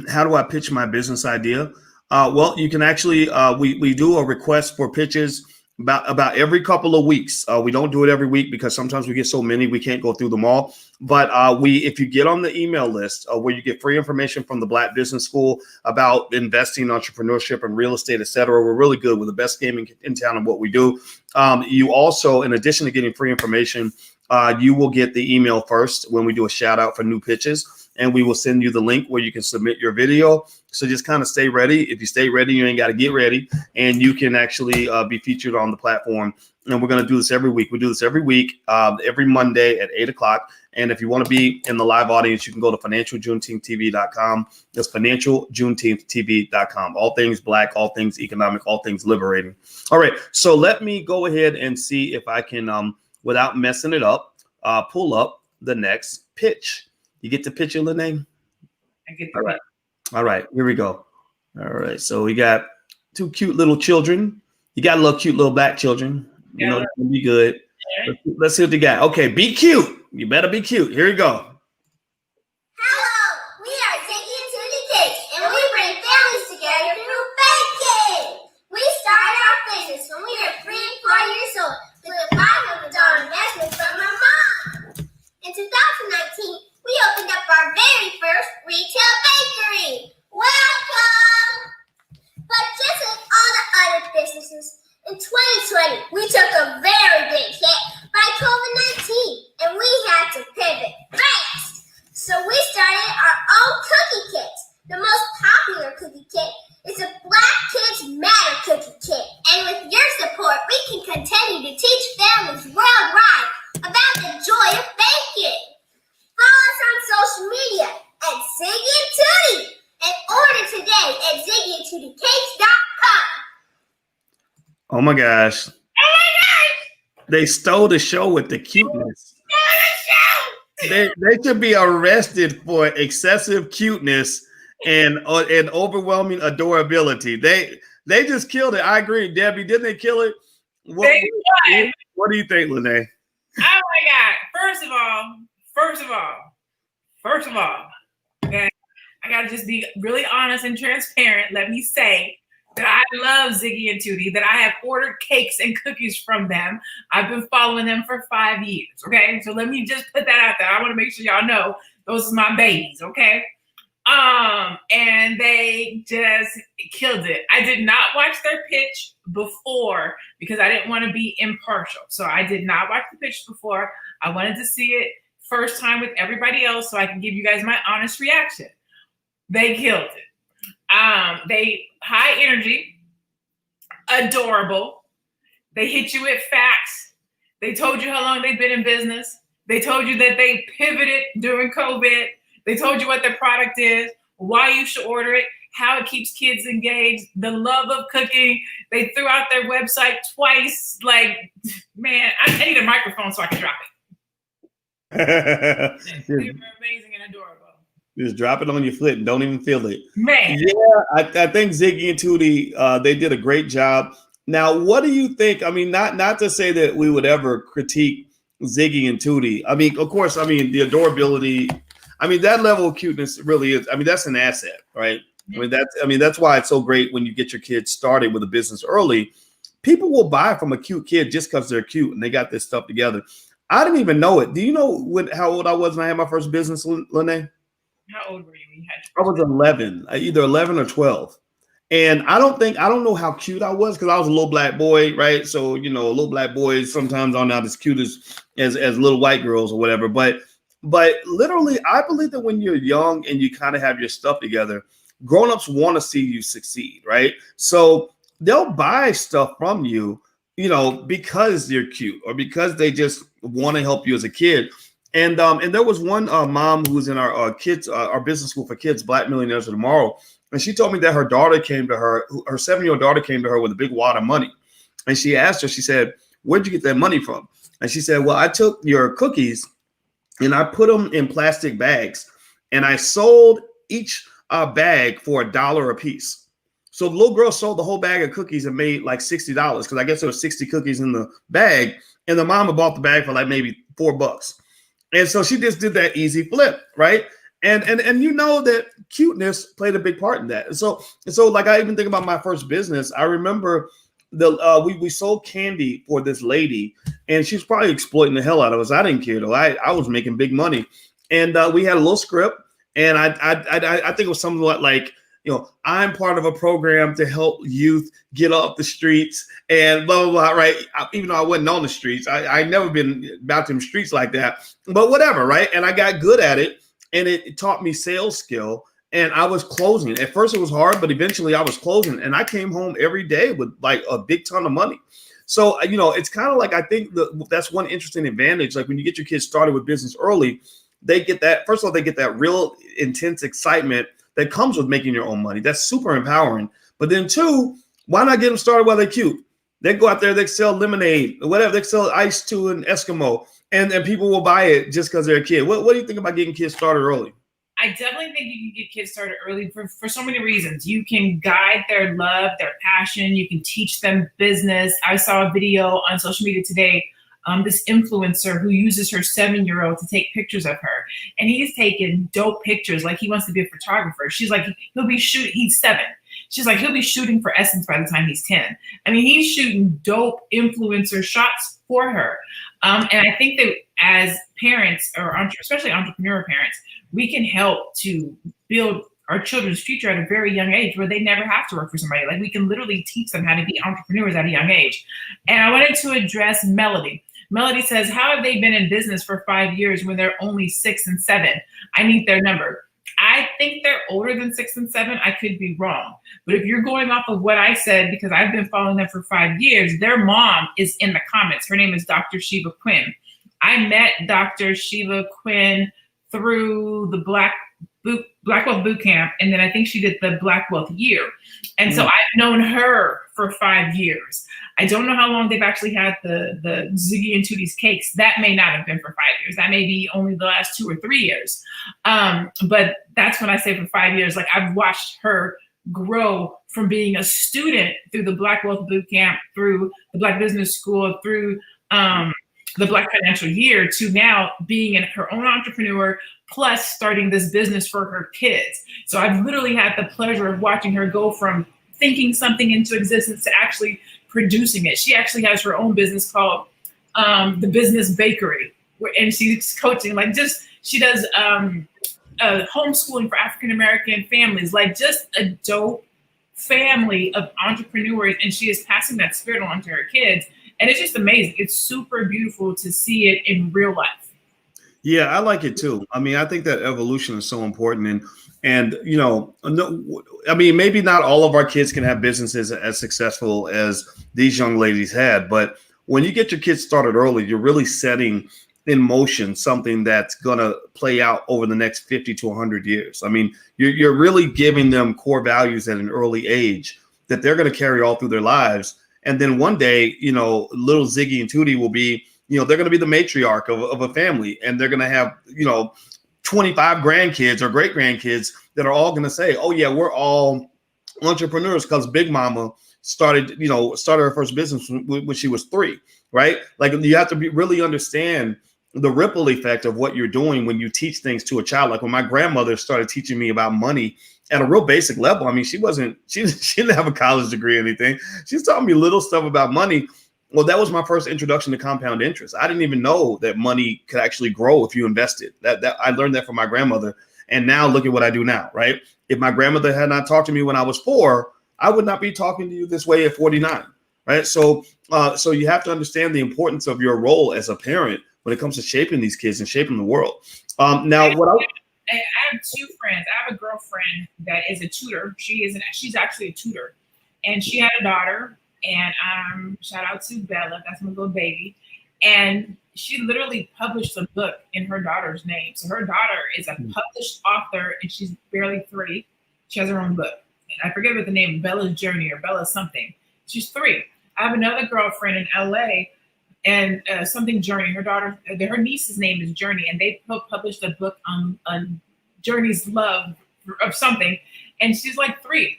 How do I pitch my business idea? Well, you can actually, we do a request for pitches about every couple of weeks. We don't do it every week because sometimes we get so many, we can't go through them all. But if you get on the email list where you get free information from the Black Business School about investing, entrepreneurship, and real estate, et cetera, we're really good. We're the best game in town in what we do. You also, in addition to getting free information, you will get the email first when we do a shout out for new pitches, and we will send you the link where you can submit your video. So just kind of stay ready. If you stay ready, you ain't got to get ready, and you can actually be featured on the platform. And we're going to do this every week. We do this every week, every Monday at 8 o'clock. And if you want to be in the live audience, you can go to financialjuneteenthtv.com. That's financialjuneteenthtv.com. All things Black, all things economic, all things liberating. All right. So let me go ahead and see if I can, without messing it up, pull up the next pitch. You get the picture, Lene? I get All right. All right. Here we go. All right. So we got 2 cute little children. You got a little cute little Black children. You know, it's gonna be good. Yeah. Let's see what you got. Okay, be cute. You better be cute. Here you go. Hello, we are Ziggy Tutti Cakes, and we bring families together through baking. We started our business when we were 3 and 4 years old with a $500 investment from my mom. In 2019, we opened up our very first retail bakery. Welcome! But just like all the other businesses, in 2020, we took a very big hit by COVID-19, and we had to pivot fast. So we started our own cookie kits. The most popular cookie kit is the Black Kids Matter cookie kit. And with your support, we can continue to teach families worldwide about the joy of baking. Follow us on social media at Ziggy Tutti and order today at ziggytutticakes.com. Oh my gosh. Oh my gosh! They stole the show with the cuteness. They should be arrested for excessive cuteness and overwhelming adorability. They just killed it. I agree, Debbie. Didn't they kill it? What do you think, Lene? Oh my God! First of all, okay, I gotta just be really honest and transparent. Let me say that I love Ziggy and Tutti, that I have ordered cakes and cookies from them. I've been following them for 5 years, okay? So let me just put that out there. I want to make sure y'all know Those are my babies, okay? And they just killed it. I did not watch their pitch before because I didn't want to be impartial. So I did not watch the pitch before. I wanted to see it first time with everybody else so I can give you guys my honest reaction. They killed it. They high energy, adorable. They hit you with facts. They told you how long they've been in business. They told you that they pivoted during COVID. They told you what their product is, why you should order it, how it keeps kids engaged, the love of cooking. They threw out their website twice. Like, man, I need a microphone so I can drop it. They were amazing and adorable. Just drop it on your foot and don't even feel it. Man. Yeah, I think Ziggy and Tutti, they did a great job. Now, what do you think? I mean, not to say that we would ever critique Ziggy and Tutti. I mean, of course, I mean, the adorability, I mean, that level of cuteness really is, I mean, that's an asset, right? I mean, that's why it's so great when you get your kids started with a business early. People will buy from a cute kid just because they're cute and they got this stuff together. I didn't even know it. Do you know how old I was when I had my first business, Lene? How old were you when you had I was 11, either 11 or 12. And I don't know how cute I was because I was a little black boy, right? So, you know, little black boys sometimes are not as cute as little white girls or whatever. But literally, I believe that when you're young and you kind of have your stuff together, grown-ups want to see you succeed, right? So they'll buy stuff from you, you know, because you're cute or because they just want to help you as a kid. And there was one mom who was in our business school for kids, Black Millionaires of Tomorrow. And she told me that her daughter came to her, her 7-year-old daughter came to her with a big wad of money. And she asked her, she said, "Where'd you get that money from?" And she said, "Well, I took your cookies and I put them in plastic bags and I sold each bag for $1 a piece." So the little girl sold the whole bag of cookies and made like $60 because I guess there were 60 cookies in the bag. And the mama bought the bag for like maybe $4. And so she just did that easy flip, right? And you know that cuteness played a big part in that. And so like I even think about my first business. I remember we sold candy for this lady, and she was probably exploiting the hell out of us. I didn't care though. I was making big money, and we had a little script, and I think it was something like, you know, I'm part of a program to help youth get off the streets and blah, blah, blah, right? Even though I wasn't on the streets, I never been about them streets like that, but whatever, right? And I got good at it, and it taught me sales skill, and I was closing. At first it was hard, but eventually I was closing, and I came home every day with like a big ton of money. So, you know, it's kind of like, I think that's one interesting advantage. Like when you get your kids started with business early, they get that, first of all, they get that real intense excitement that comes with making your own money. That's super empowering. But then two, why not get them started while they're cute? They go out there, they sell lemonade or whatever. They sell ice to an Eskimo, and people will buy it just because they're a kid. What do you think about getting kids started early? I definitely think you can get kids started early for so many reasons. You can guide their love, their passion. You can teach them business. I saw a video on social media today, this influencer who uses her 7-year-old to take pictures of her. And he's taking dope pictures like he wants to be a photographer. She's like, he's 7. She's like, he'll be shooting for Essence by the time he's 10. I mean, he's shooting dope influencer shots for her. And I think that as parents, or especially entrepreneur parents, we can help to build our children's future at a very young age where they never have to work for somebody. Like we can literally teach them how to be entrepreneurs at a young age. And I wanted to address Melody. Melody says, how have they been in business for 5 years when they're only 6 and 7? I need their number. I think they're older than 6 and 7. I could be wrong. But if you're going off of what I said, because I've been following them for 5 years, their mom is in the comments. Her name is Dr. Shiva Quinn. I met Dr. Shiva Quinn through the Black Wealth Boot Camp. And then I think she did the Black Wealth Year. And so I've known her for 5 years. I don't know how long they've actually had the Ziggy and Tutti's cakes. That may not have been for 5 years. That may be only the last 2 or 3 years. But that's when I say for 5 years, like I've watched her grow from being a student through the Black Wealth Boot Camp, through the Black Business School, through the Black Financial Year, to now being her own entrepreneur, plus starting this business for her kids. So I've literally had the pleasure of watching her go from thinking something into existence to actually producing it. She actually has her own business called The Business Bakery, and she's coaching, she does homeschooling for African American families, like just a dope family of entrepreneurs, and she is passing that spirit on to her kids. And it's just amazing. It's super beautiful to see it in real life. Yeah, I like it too. I mean, I think that evolution is so important, and you know, I mean, maybe not all of our kids can have businesses as successful as these young ladies had, but when you get your kids started early, you're really setting in motion something that's going to play out over the next 50 to 100 years. I mean, you're really giving them core values at an early age that they're going to carry all through their lives. And then one day, you know, little Ziggy and Tutti will be, you know, they're going to be the matriarch of a family, and they're going to have, you know, 25 grandkids or great grandkids that are all going to say, oh yeah, we're all entrepreneurs because Big Mama started her first business when she was 3, right? Like, you have to really understand the ripple effect of what you're doing when you teach things to a child. Like when my grandmother started teaching me about money at a real basic level. I mean, she didn't have a college degree or anything. She's taught me little stuff about money. Well, that was my first introduction to compound interest. I didn't even know that money could actually grow if you invested. That I learned that from my grandmother. And now look at what I do now, right? If my grandmother had not talked to me when I was 4, I would not be talking to you this way at 49, right? So you have to understand the importance of your role as a parent when it comes to shaping these kids and shaping the world. I have 2 friends. I have a girlfriend that is a tutor. She's actually a tutor, and she had a daughter. And shout out to Bella, that's my little baby. And she literally published a book in her daughter's name. So her daughter is a published author, and she's barely 3. She has her own book. I forget what the name, Bella's Journey or Bella something. She's 3. I have another girlfriend in LA, and something Journey. Her niece's name is Journey, and they published a book on Journey's love of something. And she's like 3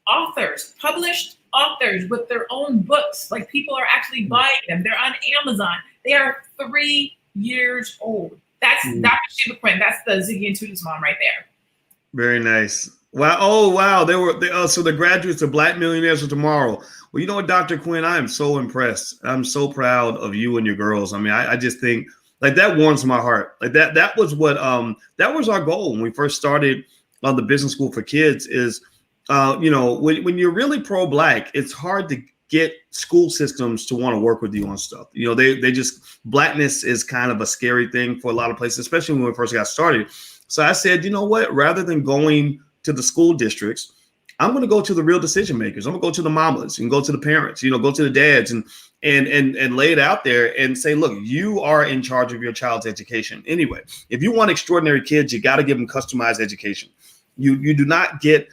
authors, published authors with their own books. Like, people are actually buying them. They're on Amazon. They are 3 years old. That's Dr. Shiva Quinn. That's the Ziggy and Tutti's mom right there. Very nice. Wow. Oh, wow. So the graduates of Black Millionaires of Tomorrow. Well, you know what, Dr. Quinn, I am so impressed. I'm so proud of you and your girls. I mean, I just think, like, that warms my heart. Like that was what that was our goal when we first started on the business school for kids is, you know, when you're really pro-Black, it's hard to get school systems to want to work with you on stuff. You know, they just, Blackness is kind of a scary thing for a lot of places, especially when we first got started. So I said, you know what, rather than going to the school districts, I'm going to go to the real decision makers. I'm going to go to the mamas and go to the parents, you know, go to the dads and lay it out there and say, look, you are in charge of your child's education. Anyway, if you want extraordinary kids, you got to give them customized education. You do not get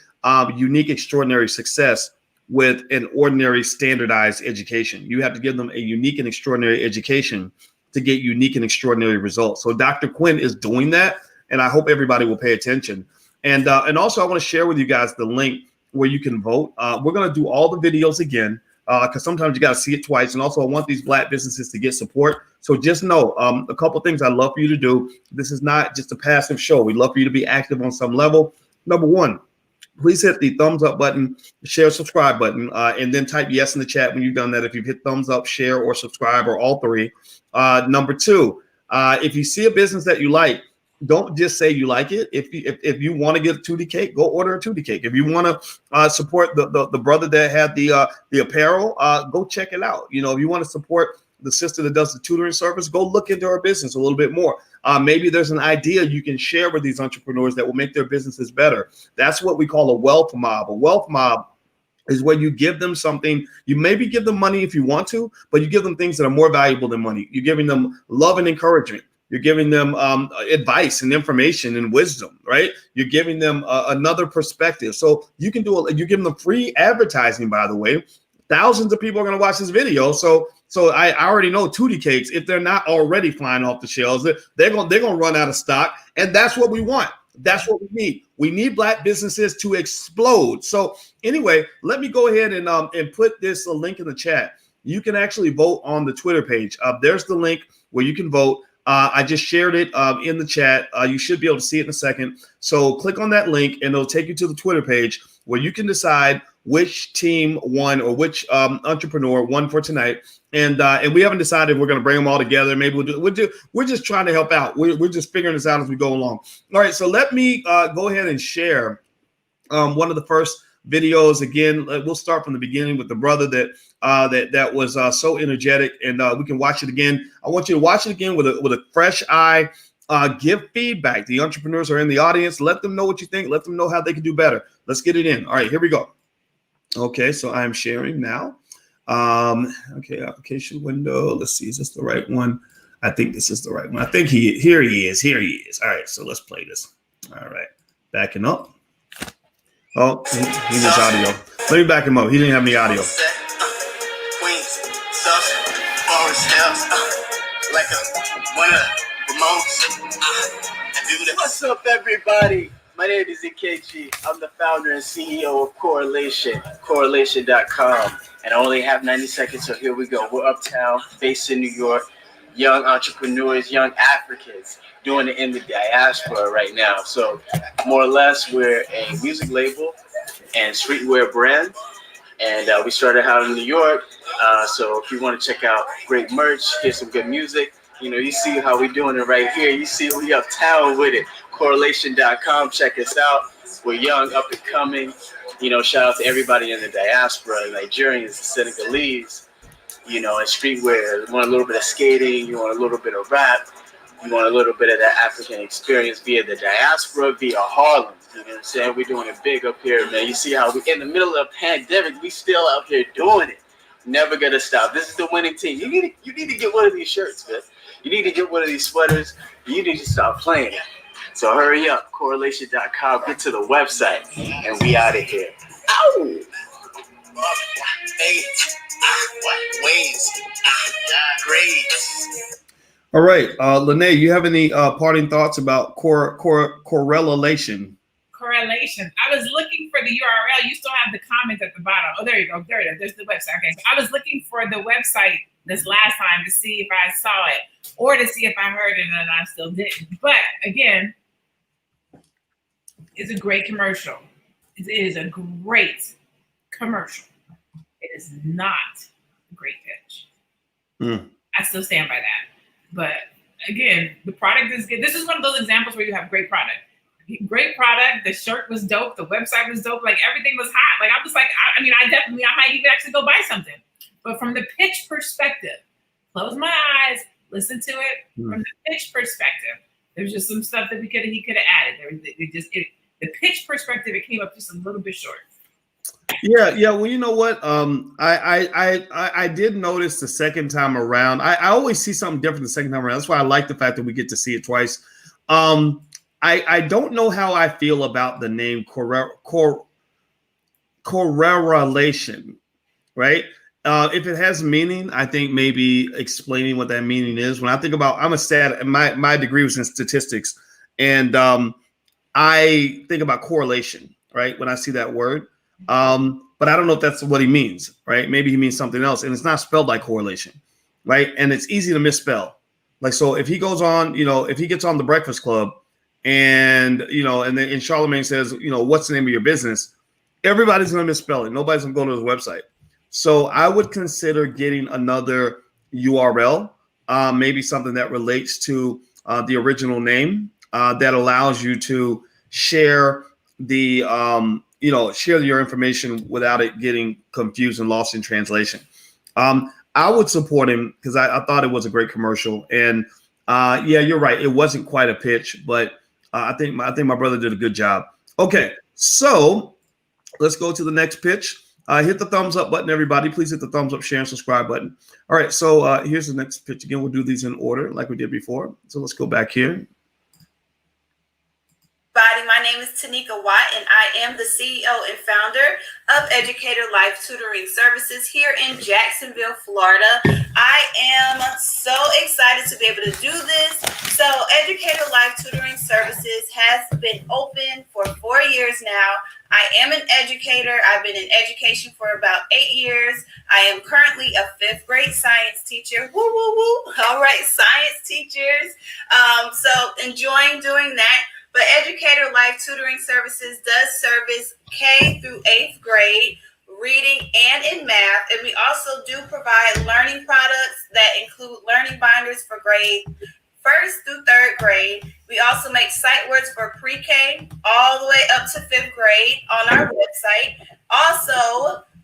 unique, extraordinary success with an ordinary standardized education. You have to give them a unique and extraordinary education to get unique and extraordinary results. So Dr. Quinn is doing that, and I hope everybody will pay attention. And also I want to share with you guys the link where you can vote. We're going to do all the videos again because sometimes you got to see it twice. And also I want these Black businesses to get support. So just know a couple of things I'd love for you to do. This is not just a passive show. We'd love for you to be active on some level. Number 1, please hit the thumbs up button, share, subscribe button, and then type yes in the chat when you've done that. If you've hit thumbs up, share, or subscribe, or all 3. Number 2, if you see a business that you like, don't just say you like it. If you want to get a Tutti cake, go order a Tutti cake. If you want to support the brother that had the apparel, go check it out. You know, if you want to support the sister that does the tutoring service, go look into her business a little bit more. Maybe there's an idea you can share with these entrepreneurs that will make their businesses better. That's what we call a wealth mob. A wealth mob is where you give them something. You maybe give them money if you want to, but you give them things that are more valuable than money. You're giving them love and encouragement. You're giving them advice and information and wisdom, right? You're giving them another perspective. So you can you're giving them free advertising, by the way. Thousands of people are going to watch this video. So I already know Tutti cakes, if they're not already flying off the shelves, they're going to run out of stock. And that's what we want. That's what we need. We need Black businesses to explode. So anyway, let me go ahead and put this link in the chat. You can actually vote on the Twitter page. There's the link where you can vote. I just shared it in the chat. You should be able to see it in a second. So click on that link and it'll take you to the Twitter page where you can decide which team won or which entrepreneur won for tonight. And we haven't decided if we're going to bring them all together. Maybe we're just trying to help out. We're just figuring this out as we go along. All right, so let me go ahead and share one of the first videos. Again, we'll start from the beginning with the brother that was so energetic, and we can watch it again. I want you to watch it again with a fresh eye. Give feedback. The entrepreneurs are in the audience. Let them know what you think. Let them know how they can do better. Let's get it in. All right, here we go. Okay, so I'm sharing now. Okay, application window. Let's see, is this the right one? I think this is the right one. I think here he is. All right, so let's play this. All right, backing up. Oh, he needs audio. Let me back him up. He didn't have any audio. Queens, South, Forest Hills, like one of the most. What's up, everybody? My name is EKG. I'm the founder and CEO of Correlation.com. And I only have 90 seconds, so here we go. We're uptown, based in New York. Young entrepreneurs, young Africans doing it in the diaspora right now. So more or less, we're a music label and streetwear brand. And we started out in New York. So if you want to check out great merch, hear some good music, you see how we're doing it right here. You see we uptown with it. Correlation.com. Check us out. We're young, up and coming. Shout out to everybody in the diaspora, Nigerians, the Senegalese, and streetwear. You want a little bit of skating. You want a little bit of rap. You want a little bit of that African experience via the diaspora, via Harlem. You know what I'm saying? We're doing it big up here, man. You see how we in the middle of a pandemic, we still out here doing it. Never gonna stop. This is the winning team. You need to get one of these shirts, man. You need to get one of these sweaters. You need to stop playing. So hurry up, Correlation.com. Get to the website, and we out of here. Ow! All right, Lene, you have any parting thoughts about correlation? Correlation. I was looking for the URL. You still have the comment at the bottom. Oh, there you go. There it is. There's the website. Okay. So I was looking for the website this last time to see if I saw it or to see if I heard it, and I still didn't. But again, it's a great commercial. It is a great commercial. It is not a great pitch. I still stand by that. But again, the product is good. This is one of those examples where you have great product. Great product. The shirt was dope. The website was dope. Like everything was hot. Like I was like, I might even actually go buy something. But from the pitch perspective, close my eyes, listen to it. From the pitch perspective, there's just some stuff that he could have added. The pitch perspective, it came up just a little bit short. Yeah. Well, you know what? I did notice the second time around. I always see something different the second time around. That's why I like the fact that we get to see it twice. I don't know how I feel about the name correlation, right? If it has meaning, I think maybe explaining what that meaning is. When I think about, my degree was in statistics, and I think about correlation, right? When I see that word, but I don't know if that's what he means, right? Maybe he means something else, and it's not spelled like correlation, right? And it's easy to misspell. Like, so if he goes on, if he gets on the Breakfast Club, and then Charlemagne says, what's the name of your business? Everybody's going to misspell it. Nobody's going to go to his website. So I would consider getting another URL, maybe something that relates to the original name that allows you to share share your information without it getting confused and lost in translation. I would support him because I thought it was a great commercial. And yeah, you're right. It wasn't quite a pitch, but I think my brother did a good job. Okay, so let's go to the next pitch. Hit the thumbs up button, everybody. Please hit the thumbs up, share, and subscribe button. All right, so here's the next pitch. Again, we'll do these in order like we did before. So let's go back here. My name is Tanika Watt, and I am the CEO and founder of Educator Life Tutoring Services here in Jacksonville, Florida. I am so excited to be able to do this. So Educator Life Tutoring Services has been open for 4 years now. I am an educator. I've been in education for about 8 years. I am currently a 5th grade science teacher. Woo, woo, woo. All right, science teachers. So enjoying doing that. But Educator Life Tutoring Services does service K through 8th grade. reading, and in math. And we also do provide learning products that include learning binders for grade 1st through 3rd grade. We also make sight words for pre-K all the way up to 5th grade on our website.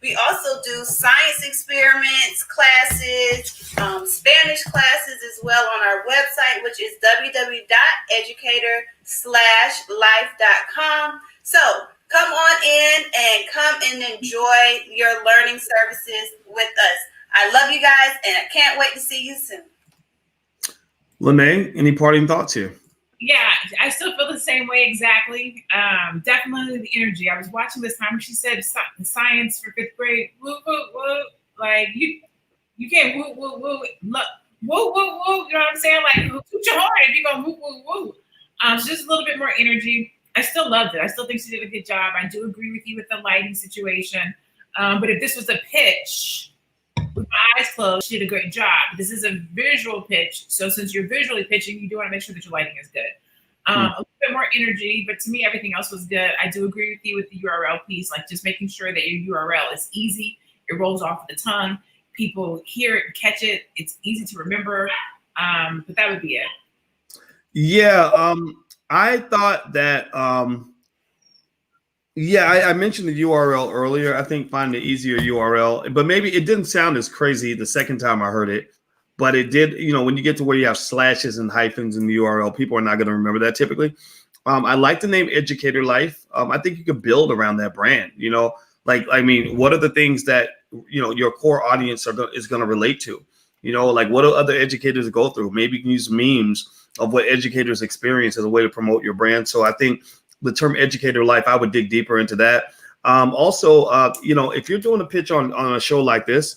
We also do science experiments classes, Spanish classes as well on our website, which is www.educator-life.com. So come on in and come and enjoy your learning services with us. I love you guys, and I can't wait to see you soon. Lene, any parting thoughts here? Yeah, I still feel the same way exactly. Definitely the energy. I was watching this time. She said science for 5th grade. Woo, woo, woo. Like you can't woo, woo, woo. Look, woo, woo, woo. You know what I'm saying? Like toot your horn if you're gonna woo, woo, woo. So just a little bit more energy. I still loved it. I still think she did a good job. I do agree with you with the lighting situation. But if this was a pitch with my eyes closed, she did a great job. This is a visual pitch. So since you're visually pitching, you do want to make sure that your lighting is good. A little bit more energy, but to me, everything else was good. I do agree with you with the URL piece, like just making sure that your URL is easy. It rolls off the tongue. People hear it, catch it. It's easy to remember. But that would be it. Yeah. I thought that, I mentioned the URL earlier. I think find the easier URL, but maybe it didn't sound as crazy the second time I heard it, but it did, when you get to where you have slashes and hyphens in the URL, people are not going to remember that typically. I like the name Educator Life. I think you could build around that brand, what are the things that, your core audience is going to relate to, what do other educators go through? Maybe you can use memes of what educators experience as a way to promote your brand. So I think the term Educator Life, I would dig deeper into that. If you're doing a pitch on a show like this,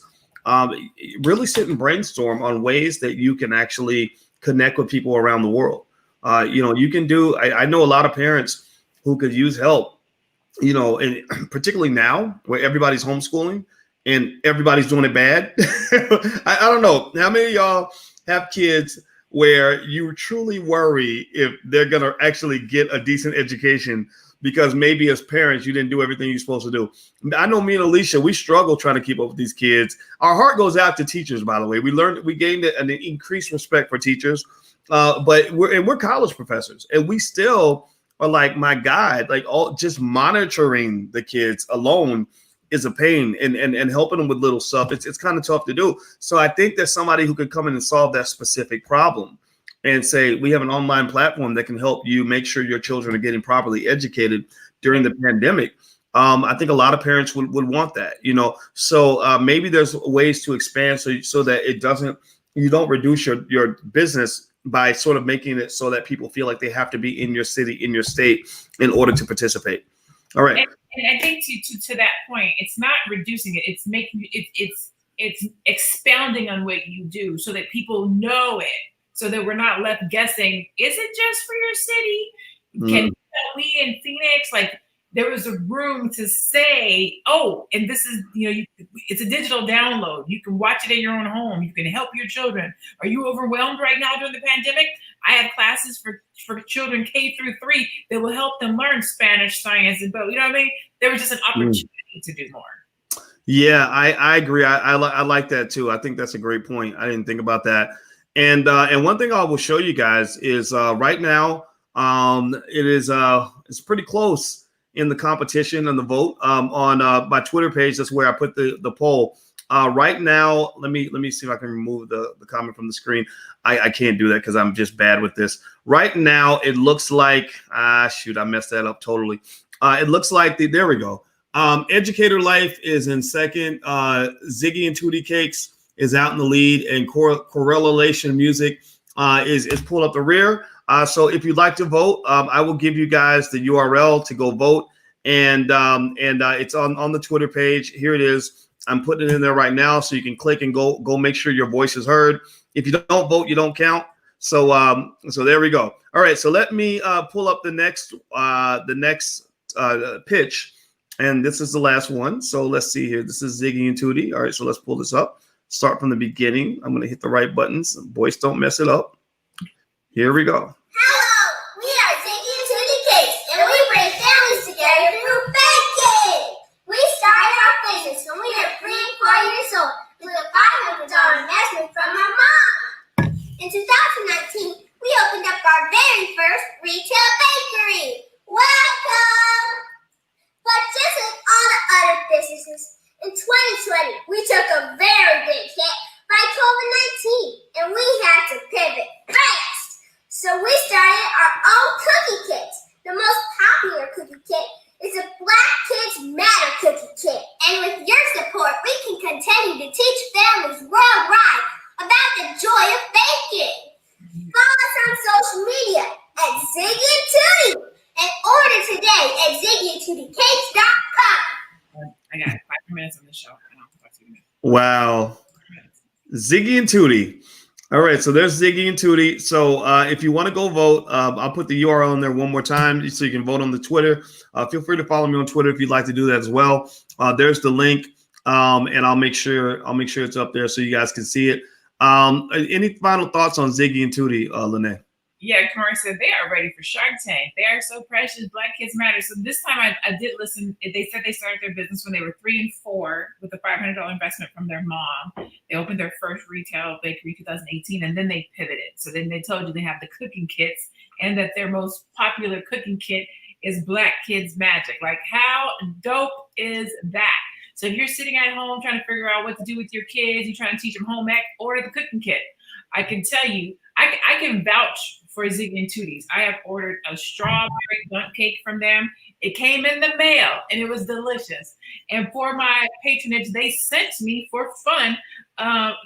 really sit and brainstorm on ways that you can actually connect with people around the world. You can do, I know a lot of parents who could use help, and particularly now where everybody's homeschooling and everybody's doing it bad. I don't know how many of y'all have kids where you truly worry if they're going to actually get a decent education because maybe as parents, you didn't do everything you're supposed to do. I know me and Alicia, we struggle trying to keep up with these kids. Our heart goes out to teachers, by the way. We gained an increased respect for teachers, but we're college professors, and we still are like, my God, just monitoring the kids alone is a pain, and helping them with little stuff. It's kind of tough to do. So I think there's somebody who could come in and solve that specific problem and say, we have an online platform that can help you make sure your children are getting properly educated during the pandemic. I think a lot of parents would want that, so maybe there's ways to expand so that you don't reduce your business by sort of making it so that people feel like they have to be in your city, in your state in order to participate. All right. And I think to that point, it's not reducing it. It's making it's expounding on what you do so that people know it, so that we're not left guessing. Is it just for your city? Can we in Phoenix, there was a room to say, oh, and this is, it's a digital download. You can watch it in your own home. You can help your children. Are you overwhelmed right now during the pandemic? I have classes for children K through 3 that will help them learn Spanish, science, and both. You know what I mean? There was just an opportunity to do more. Yeah, I agree. I like that too. I think that's a great point. I didn't think about that. And one thing I will show you guys is right now, it's pretty close in the competition and the vote on my Twitter page. That's where I put the poll. Right now, let me see if I can remove the comment from the screen. I can't do that because I'm just bad with this. Right now, it looks like, I messed that up totally. It looks like there we go. Educator Life is in second. Ziggy and Tutti Cakes is out in the lead, and Correlation Music is pulled up the rear. So if you'd like to vote, I will give you guys the URL to go vote, and it's on the Twitter page. Here it is. I'm putting it in there right now, so you can click and go make sure your voice is heard. If you don't vote, you don't count. So there we go. All right, so let me pull up the next pitch, and this is the last one. So let's see here. This is Ziggy and Tutti. All right, so let's pull this up. Start from the beginning. I'm going to hit the right buttons. Voice, don't mess it up. Here we go. Hello, we are Ziggy and Tutti Cakes, and we bring families together through baking. We started our business $500 investment from our mom. In 2019, we opened up our very first retail bakery. Welcome! But just like all the other businesses, in 2020, we took a very big hit by COVID-19, and we had to pivot fast. So we started our own cookie kits. The most popular cookie kit is a Black Kids Matter cookie kit. And with your support, we can continue to teach families worldwide about the joy of baking. Follow us on social media at Ziggy Tutti and order today at ZiggyTuttiCakes.com. I got 5 minutes on the show. Wow. Ziggy and Tutti. All right, so there's Ziggy and Tutti. So if you want to go vote, I'll put the URL in there one more time so you can vote on the Twitter. Feel free to follow me on Twitter if you'd like to do that as well. There's the link, and I'll make sure it's up there so you guys can see it. Any final thoughts on Ziggy and Tutti, Lene? Yeah, Kamari said they are ready for Shark Tank. They are so precious. Black Kids Matter. So this time I did listen. They said they started their business when they were 3 and 4 with a $500 investment from their mom. They opened their first retail bakery in 2018, and then they pivoted. So then they told you they have the cooking kits, and that their most popular cooking kit is Black Kids Magic. Like, how dope is that? So if you're sitting at home trying to figure out what to do with your kids, you're trying to teach them home ec, order the cooking kit. I can tell you, I can vouch for Ziggy and Tutti's. I have ordered a strawberry bundt cake from them. It came in the mail and it was delicious. And for my patronage, they sent me for fun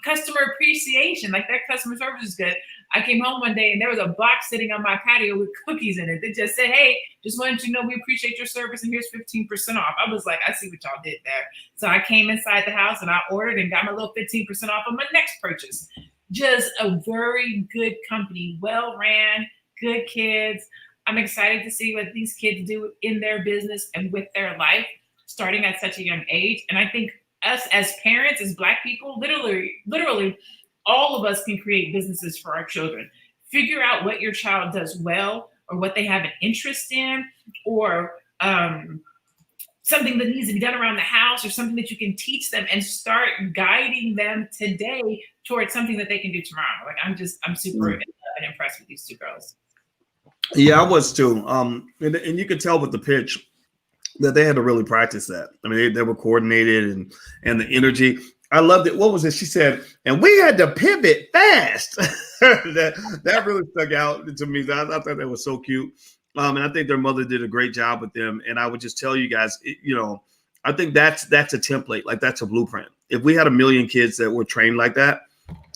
customer appreciation. Like, their customer service is good. I came home one day and there was a box sitting on my patio with cookies in it. They just said, hey, just wanted you to know we appreciate your service and here's 15% off. I was like, I see what y'all did there. So I came inside the house and I ordered and got my little 15% off on my next purchase. Just a very good company, well ran, good kids. I'm excited to see what these kids do in their business and with their life, starting at such a young age. And I think us as parents, as Black people, literally, all of us can create businesses for our children. Figure out what your child does well, or what they have an interest in, or something that needs to be done around the house, or something that you can teach them, and start guiding them today towards something that they can do tomorrow. Like, I'm super impressed with these two girls. Yeah, I was too. And you could tell with the pitch that they had to really practice that. I mean, they were coordinated and the energy. I loved it. What was it? She said, and we had to pivot fast. that really stuck out to me. I thought that was so cute. And I think their mother did a great job with them. And I would just tell you guys, I think that's a template. Like, that's a blueprint. If we had 1 million kids that were trained like that,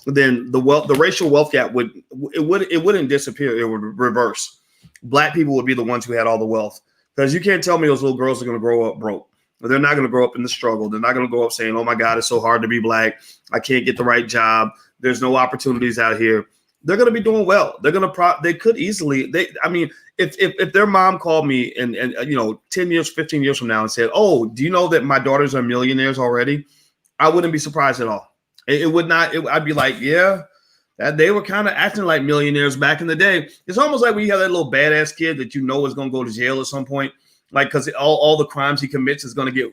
then the racial wealth gap wouldn't disappear. It would reverse. Black people would be the ones who had all the wealth, because you can't tell me those little girls are going to grow up broke. They're not going to grow up in the struggle. They're not going to grow up saying, oh my God, it's so hard to be Black. I can't get the right job. There's no opportunities out here. They're going to be doing well. They could easily, if their mom called me and 10 years, 15 years from now and said, oh, do you know that my daughters are millionaires already? I wouldn't be surprised at all. It would not. I'd be like, yeah, that they were kind of acting like millionaires back in the day. It's almost like when you have that little badass kid that you know is going to go to jail at some point, like, because all the crimes he commits is going to get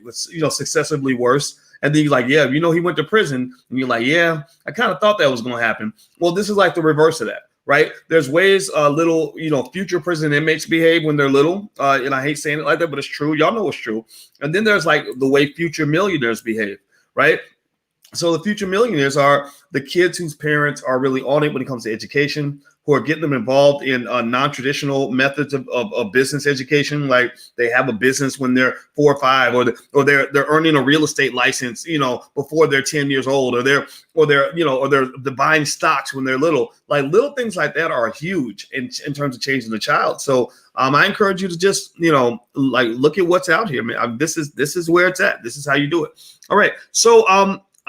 successively worse. And then you're like, yeah, he went to prison. And you're like, yeah, I kind of thought that was going to happen. Well, this is like the reverse of that, right? There's ways little, future prison inmates behave when they're little. And I hate saying it like that, but it's true. Y'all know it's true. And then there's like the way future millionaires behave, right? So the future millionaires are the kids whose parents are really on it when it comes to education, who are getting them involved in non-traditional methods of business education. Like, they have a business when they're 4 or 5, or they're earning a real estate license, before they're 10 years old, or they're buying stocks when they're little. Like, little things like that are huge in terms of changing the child. So I encourage you to just, look at what's out here, man. This is where it's at. This is how you do it. All right. So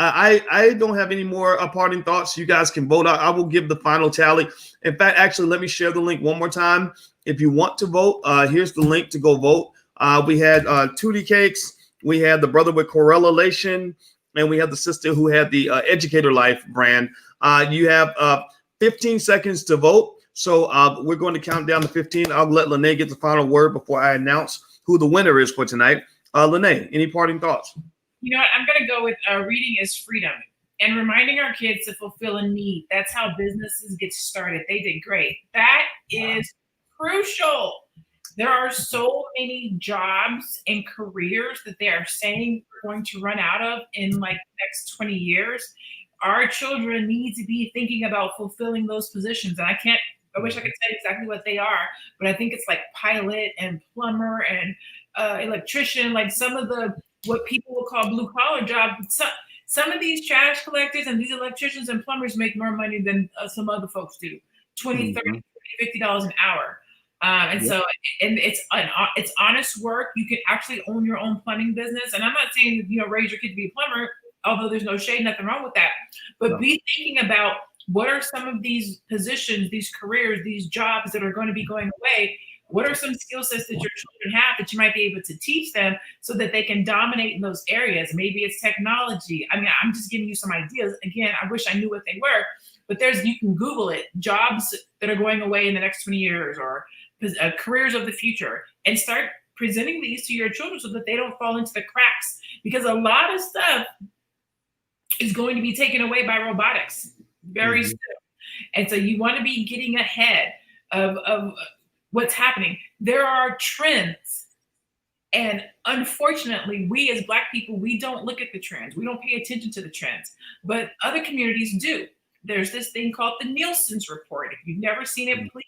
I don't have any more parting thoughts. You guys can vote. I will give the final tally. In fact, actually, let me share the link one more time. If you want to vote, here's the link to go vote. We had Tutti Cakes. We had the brother with correlation, and we have the sister who had the Educator Life brand. You have 15 seconds to vote. So we're going to count down to 15. I'll let Lene get the final word before I announce who the winner is for tonight. Lene, any parting thoughts? You know what? I'm going to go with reading is freedom. and reminding our kids to fulfill a need. That's how businesses get started. They did great. That is crucial. There are so many jobs and careers that they are saying we're going to run out of in like the next 20 years. Our children need to be thinking about fulfilling those positions. And I wish I could tell you exactly what they are, but I think it's like pilot and plumber and electrician, like some of the what people will call blue collar jobs. Some of these trash collectors and these electricians and plumbers make more money than some other folks do. 20, 30, $50 an hour. So it's honest work. You can actually own your own plumbing business. And I'm not saying, raise your kid to be a plumber, although there's no shade, nothing wrong with that. But be thinking about what are some of these positions, these careers, these jobs that are going to be going away. What are some skill sets that your children have that you might be able to teach them so that they can dominate in those areas? Maybe it's technology. I mean, I'm just giving you some ideas. Again, I wish I knew what they were, but you can Google it, jobs that are going away in the next 20 years or careers of the future, and start presenting these to your children so that they don't fall into the cracks, because a lot of stuff is going to be taken away by robotics very soon. And so you want to be getting ahead of what's happening. There are trends. And unfortunately, we as Black people, we don't look at the trends. We don't pay attention to the trends, but other communities do. There's this thing called the Nielsen's report. If you've never seen it, please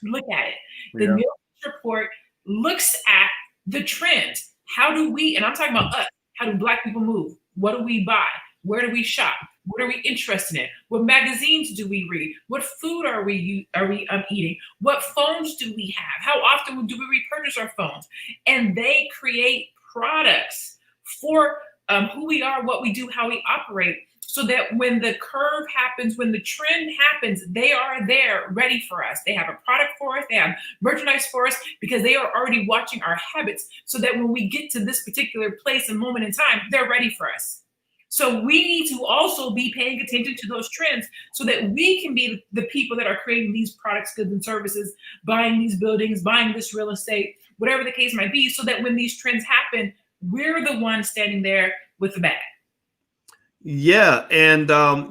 look at it. The Nielsen's report looks at the trends. How do we, and I'm talking about us, how do Black people move? What do we buy? Where do we shop? What are we interested in? What magazines do we read? What food are we eating? What phones do we have? How often do we repurchase our phones? And they create products for who we are, what we do, how we operate, so that when the curve happens, when the trend happens, they are there ready for us. They have a product for us. They have merchandise for us, because they are already watching our habits, so that when we get to this particular place and moment in time, they're ready for us. So we need to also be paying attention to those trends so that we can be the people that are creating these products, goods, and services, buying these buildings, buying this real estate, whatever the case might be, so that when these trends happen, we're the ones standing there with the bag. Yeah, and I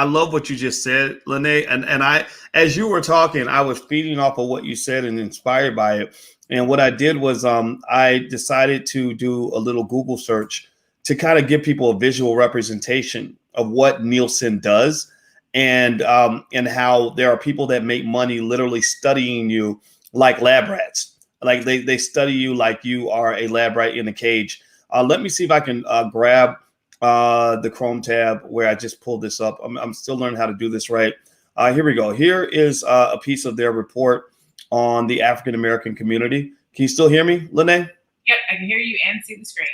love what you just said, Lene. And I, as you were talking, I was feeding off of what you said and inspired by it. And what I did was I decided to do a little Google search to kind of give people a visual representation of what Nielsen does, and how there are people that make money literally studying you like lab rats. Like they study you like you are a lab rat in a cage. Let me see if I can grab the Chrome tab where I just pulled this up. I'm still learning how to do this right. Here we go. Here is a piece of their report on the African American community. Can you still hear me, Lene? Yep, I can hear you and see the screen.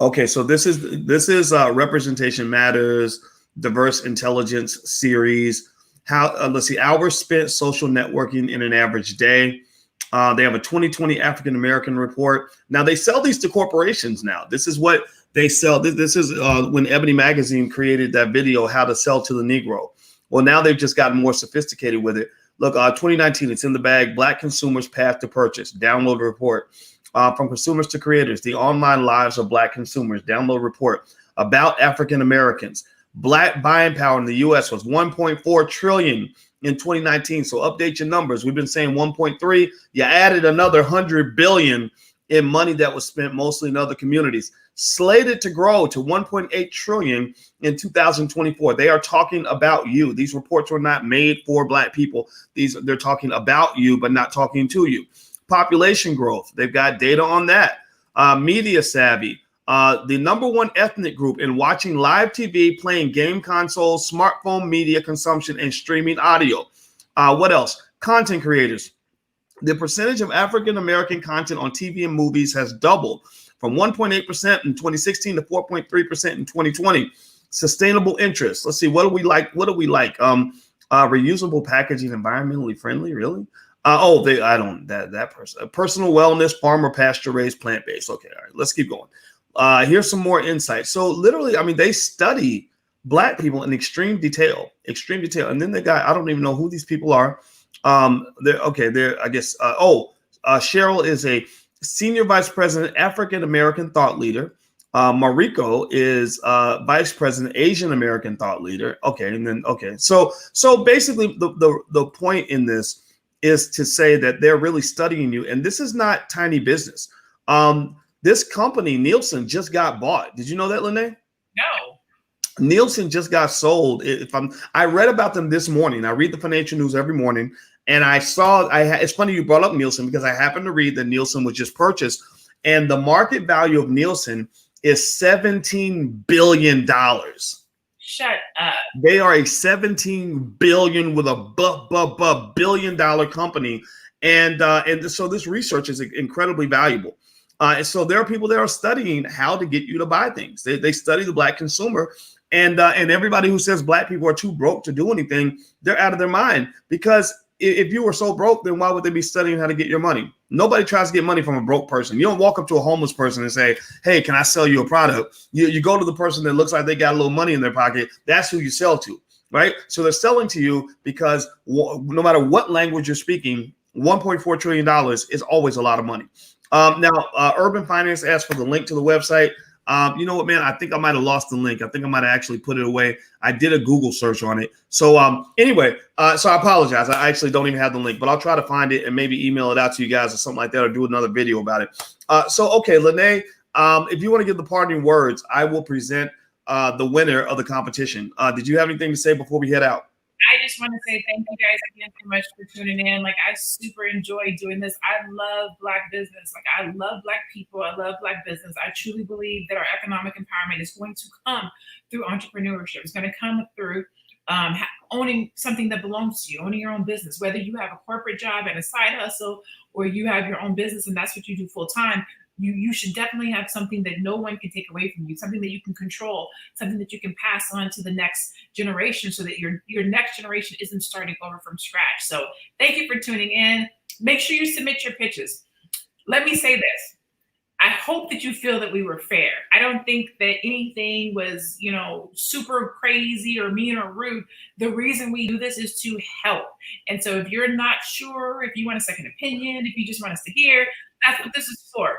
Okay, so this is Representation Matters Diverse Intelligence Series. Let's see, hours spent social networking in an average day. They have a 2020 African American report. Now they sell these to corporations. Now this is what they sell. This is when Ebony Magazine created that video, How to Sell to the Negro. Well, now they've just gotten more sophisticated with it. Look, 2019, it's in the bag. Black consumers' path to purchase. Download report. From consumers to creators, the online lives of Black consumers. Download report about African Americans. Black buying power in the U.S. was 1.4 trillion in 2019. So update your numbers. We've been saying 1.3. You added another 100 billion in money that was spent mostly in other communities. Slated to grow to 1.8 trillion in 2024. They are talking about you. These reports were not made for Black people. They're talking about you, but not talking to you. Population growth. They've got data on that. Media savvy. The number one ethnic group in watching live TV, playing game consoles, smartphone media consumption, and streaming audio. What else? Content creators. The percentage of African American content on TV and movies has doubled from 1.8% in 2016 to 4.3% in 2020. Sustainable interests. Let's see. What do we like? Reusable packaging, environmentally friendly. Really? That person. Personal wellness, farmer, pasture raised, plant based. Okay, all right. Let's keep going. Here's some more insight. So literally, I mean, they study Black people in extreme detail. And then they got, I don't even know who these people are. Cheryl is a senior vice president, African American thought leader Mariko is Vice President, Asian American thought leader. Okay, and then so basically the point in this is to say that they're really studying you, and this is not tiny business. This company Nielsen just got bought. Did you know that, Lene? No. Nielsen just got sold. I read about them this morning. I read the financial news every morning, and I saw. It's funny you brought up Nielsen because I happened to read that Nielsen was just purchased, and the market value of Nielsen is $17 billion. Shut up. They are a 17 billion with a billion dollar company, and so this research is incredibly valuable. And so there are people that are studying how to get you to buy things. They study the Black consumer, and everybody who says Black people are too broke to do anything, they're out of their mind. Because if you were so broke, then why would they be studying how to get your money? Nobody tries to get money from a broke person. You don't walk up to a homeless person and say, hey, can I sell you a product? You go to the person that looks like they got a little money in their pocket. That's who you sell to, right? So they're selling to you because no matter what language you're speaking, $1.4 trillion is always a lot of money. Now, Urban Finance asked for the link to the website. You know what, man? I think I might have lost the link. I think I might have actually put it away. I did a Google search on it. So anyway, so I apologize. I actually don't even have the link, but I'll try to find it and maybe email it out to you guys or something like that, or do another video about it. Okay, Lene, if you want to give the parting words, I will present the winner of the competition. Did you have anything to say before we head out? I just want to say thank you guys again so much for tuning in. Like, I super enjoy doing this. I love Black business. Like, I love Black people. I love Black business. I truly believe that our economic empowerment is going to come through entrepreneurship. It's going to come through owning something that belongs to you, owning your own business, whether you have a corporate job and a side hustle, or you have your own business and that's what you do full time. You should definitely have something that no one can take away from you, something that you can control, something that you can pass on to the next generation so that your next generation isn't starting over from scratch. So thank you for tuning in. Make sure you submit your pitches. Let me say this. I hope that you feel that we were fair. I don't think that anything was, super crazy or mean or rude. The reason we do this is to help. And so if you're not sure, if you want a second opinion, if you just want us to hear, that's what this is for.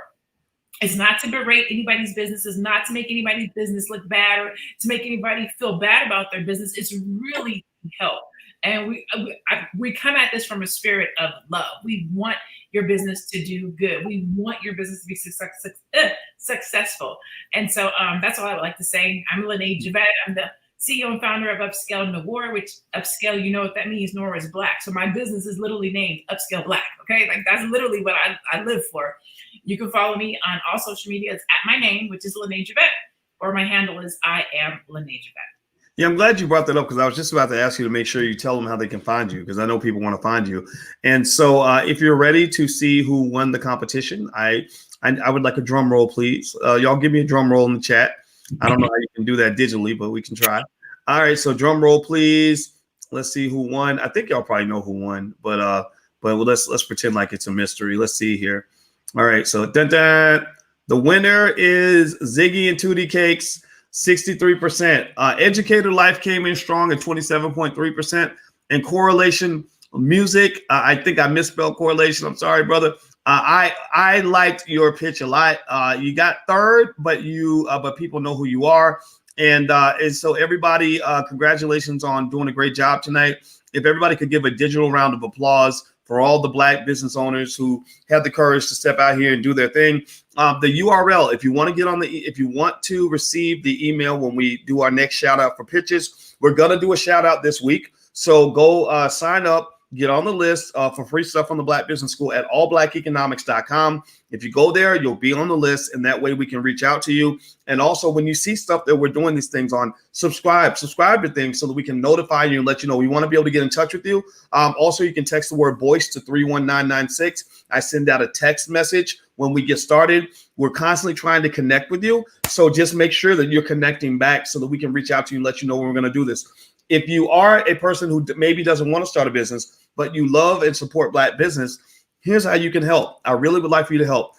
It's not to berate anybody's business. It's not to make anybody's business look bad or to make anybody feel bad about their business. It's really to help. And we come at this from a spirit of love. We want your business to do good. We want your business to be successful. And so that's all I would like to say. I'm Lene Javette. I'm the CEO and founder of Upscale Noir, which upscale, you know what that means, Noir is Black. So my business is literally named Upscale Black, okay? Like, that's literally what I live for. You can follow me on all social media. It's at my name, which is Lene Javette, or my handle is I am Lene Javette. Yeah, I'm glad you brought that up because I was just about to ask you to make sure you tell them how they can find you, because I know people want to find you. And so if you're ready to see who won the competition, I would like a drum roll, please. Y'all give me a drum roll in the chat. I don't know how you can do that digitally, but we can try. All right, so drum roll, please. Let's see who won. I think y'all probably know who won, but let's pretend like it's a mystery. Let's see here. All right, so the winner is Ziggy and Tutti Cakes, 63%. Educator Life came in strong at 27.3%. And Correlation Music, I think I misspelled Correlation. I'm sorry, brother. I liked your pitch a lot. You got third, but people know who you are. And so everybody, congratulations on doing a great job tonight. If everybody could give a digital round of applause for all the Black business owners who had the courage to step out here and do their thing. The URL, if you want to receive the email when we do our next shout out for pitches, we're going to do a shout out this week. So go sign up. Get on the list for free stuff on the Black Business School at allblackeconomics.com. If you go there, you'll be on the list, and that way we can reach out to you. And also, when you see stuff that we're doing these things on, subscribe to things so that we can notify you and let you know. We want to be able to get in touch with you. Also, you can text the word voice to 31996. I send out a text message when we get started. We're constantly trying to connect with you. So just make sure that you're connecting back so that we can reach out to you and let you know when we're going to do this. If you are a person who maybe doesn't want to start a business, but you love and support Black business, here's how you can help. I really would like for you to help.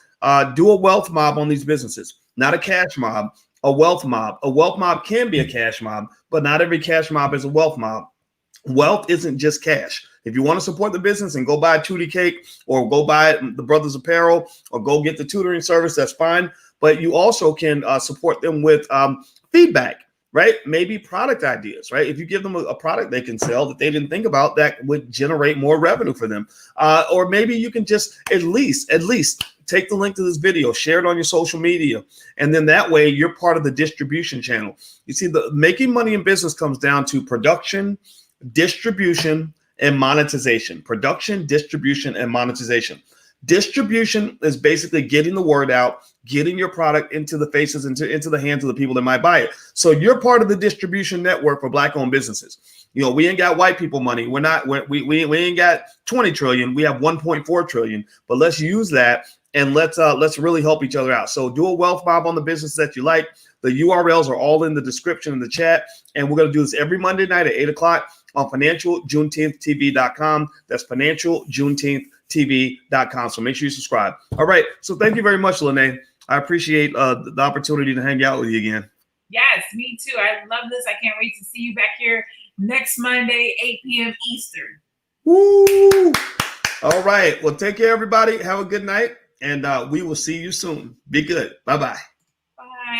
Do a wealth mob on these businesses, not a cash mob, a wealth mob. A wealth mob can be a cash mob, but not every cash mob is a wealth mob. Wealth isn't just cash. If you want to support the business and go buy a Tutti Cake or go buy the Brothers Apparel or go get the tutoring service, that's fine. but you also can support them with feedback, right? Maybe product ideas, right? If you give them a product they can sell that they didn't think about, that would generate more revenue for them. Or maybe you can just at least take the link to this video, share it on your social media, and then that way you're part of the distribution channel. You see, the making money in business comes down to production, distribution, and monetization. Production, distribution, and monetization. Distribution is basically getting the word out, getting your product into the faces, into the hands of the people that might buy it. So you're part of the distribution network for Black-owned businesses. You know, we ain't got white people money. We ain't got 20 trillion. We have 1.4 trillion. But let's use that and let's really help each other out. So do a wealth mob on the business that you like. The URLs are all in the description in the chat. And we're going to do this every Monday night at 8 o'clock on financialjuneteenthtv.com. That's financialjuneteenthtv.com. So make sure you subscribe. All right. So thank you very much, Lene. I appreciate the opportunity to hang out with you again. Yes, me too. I love this. I can't wait to see you back here next Monday, 8 p.m. Eastern. Woo! All right. Well, take care, everybody. Have a good night, and we will see you soon. Be good. Bye-bye.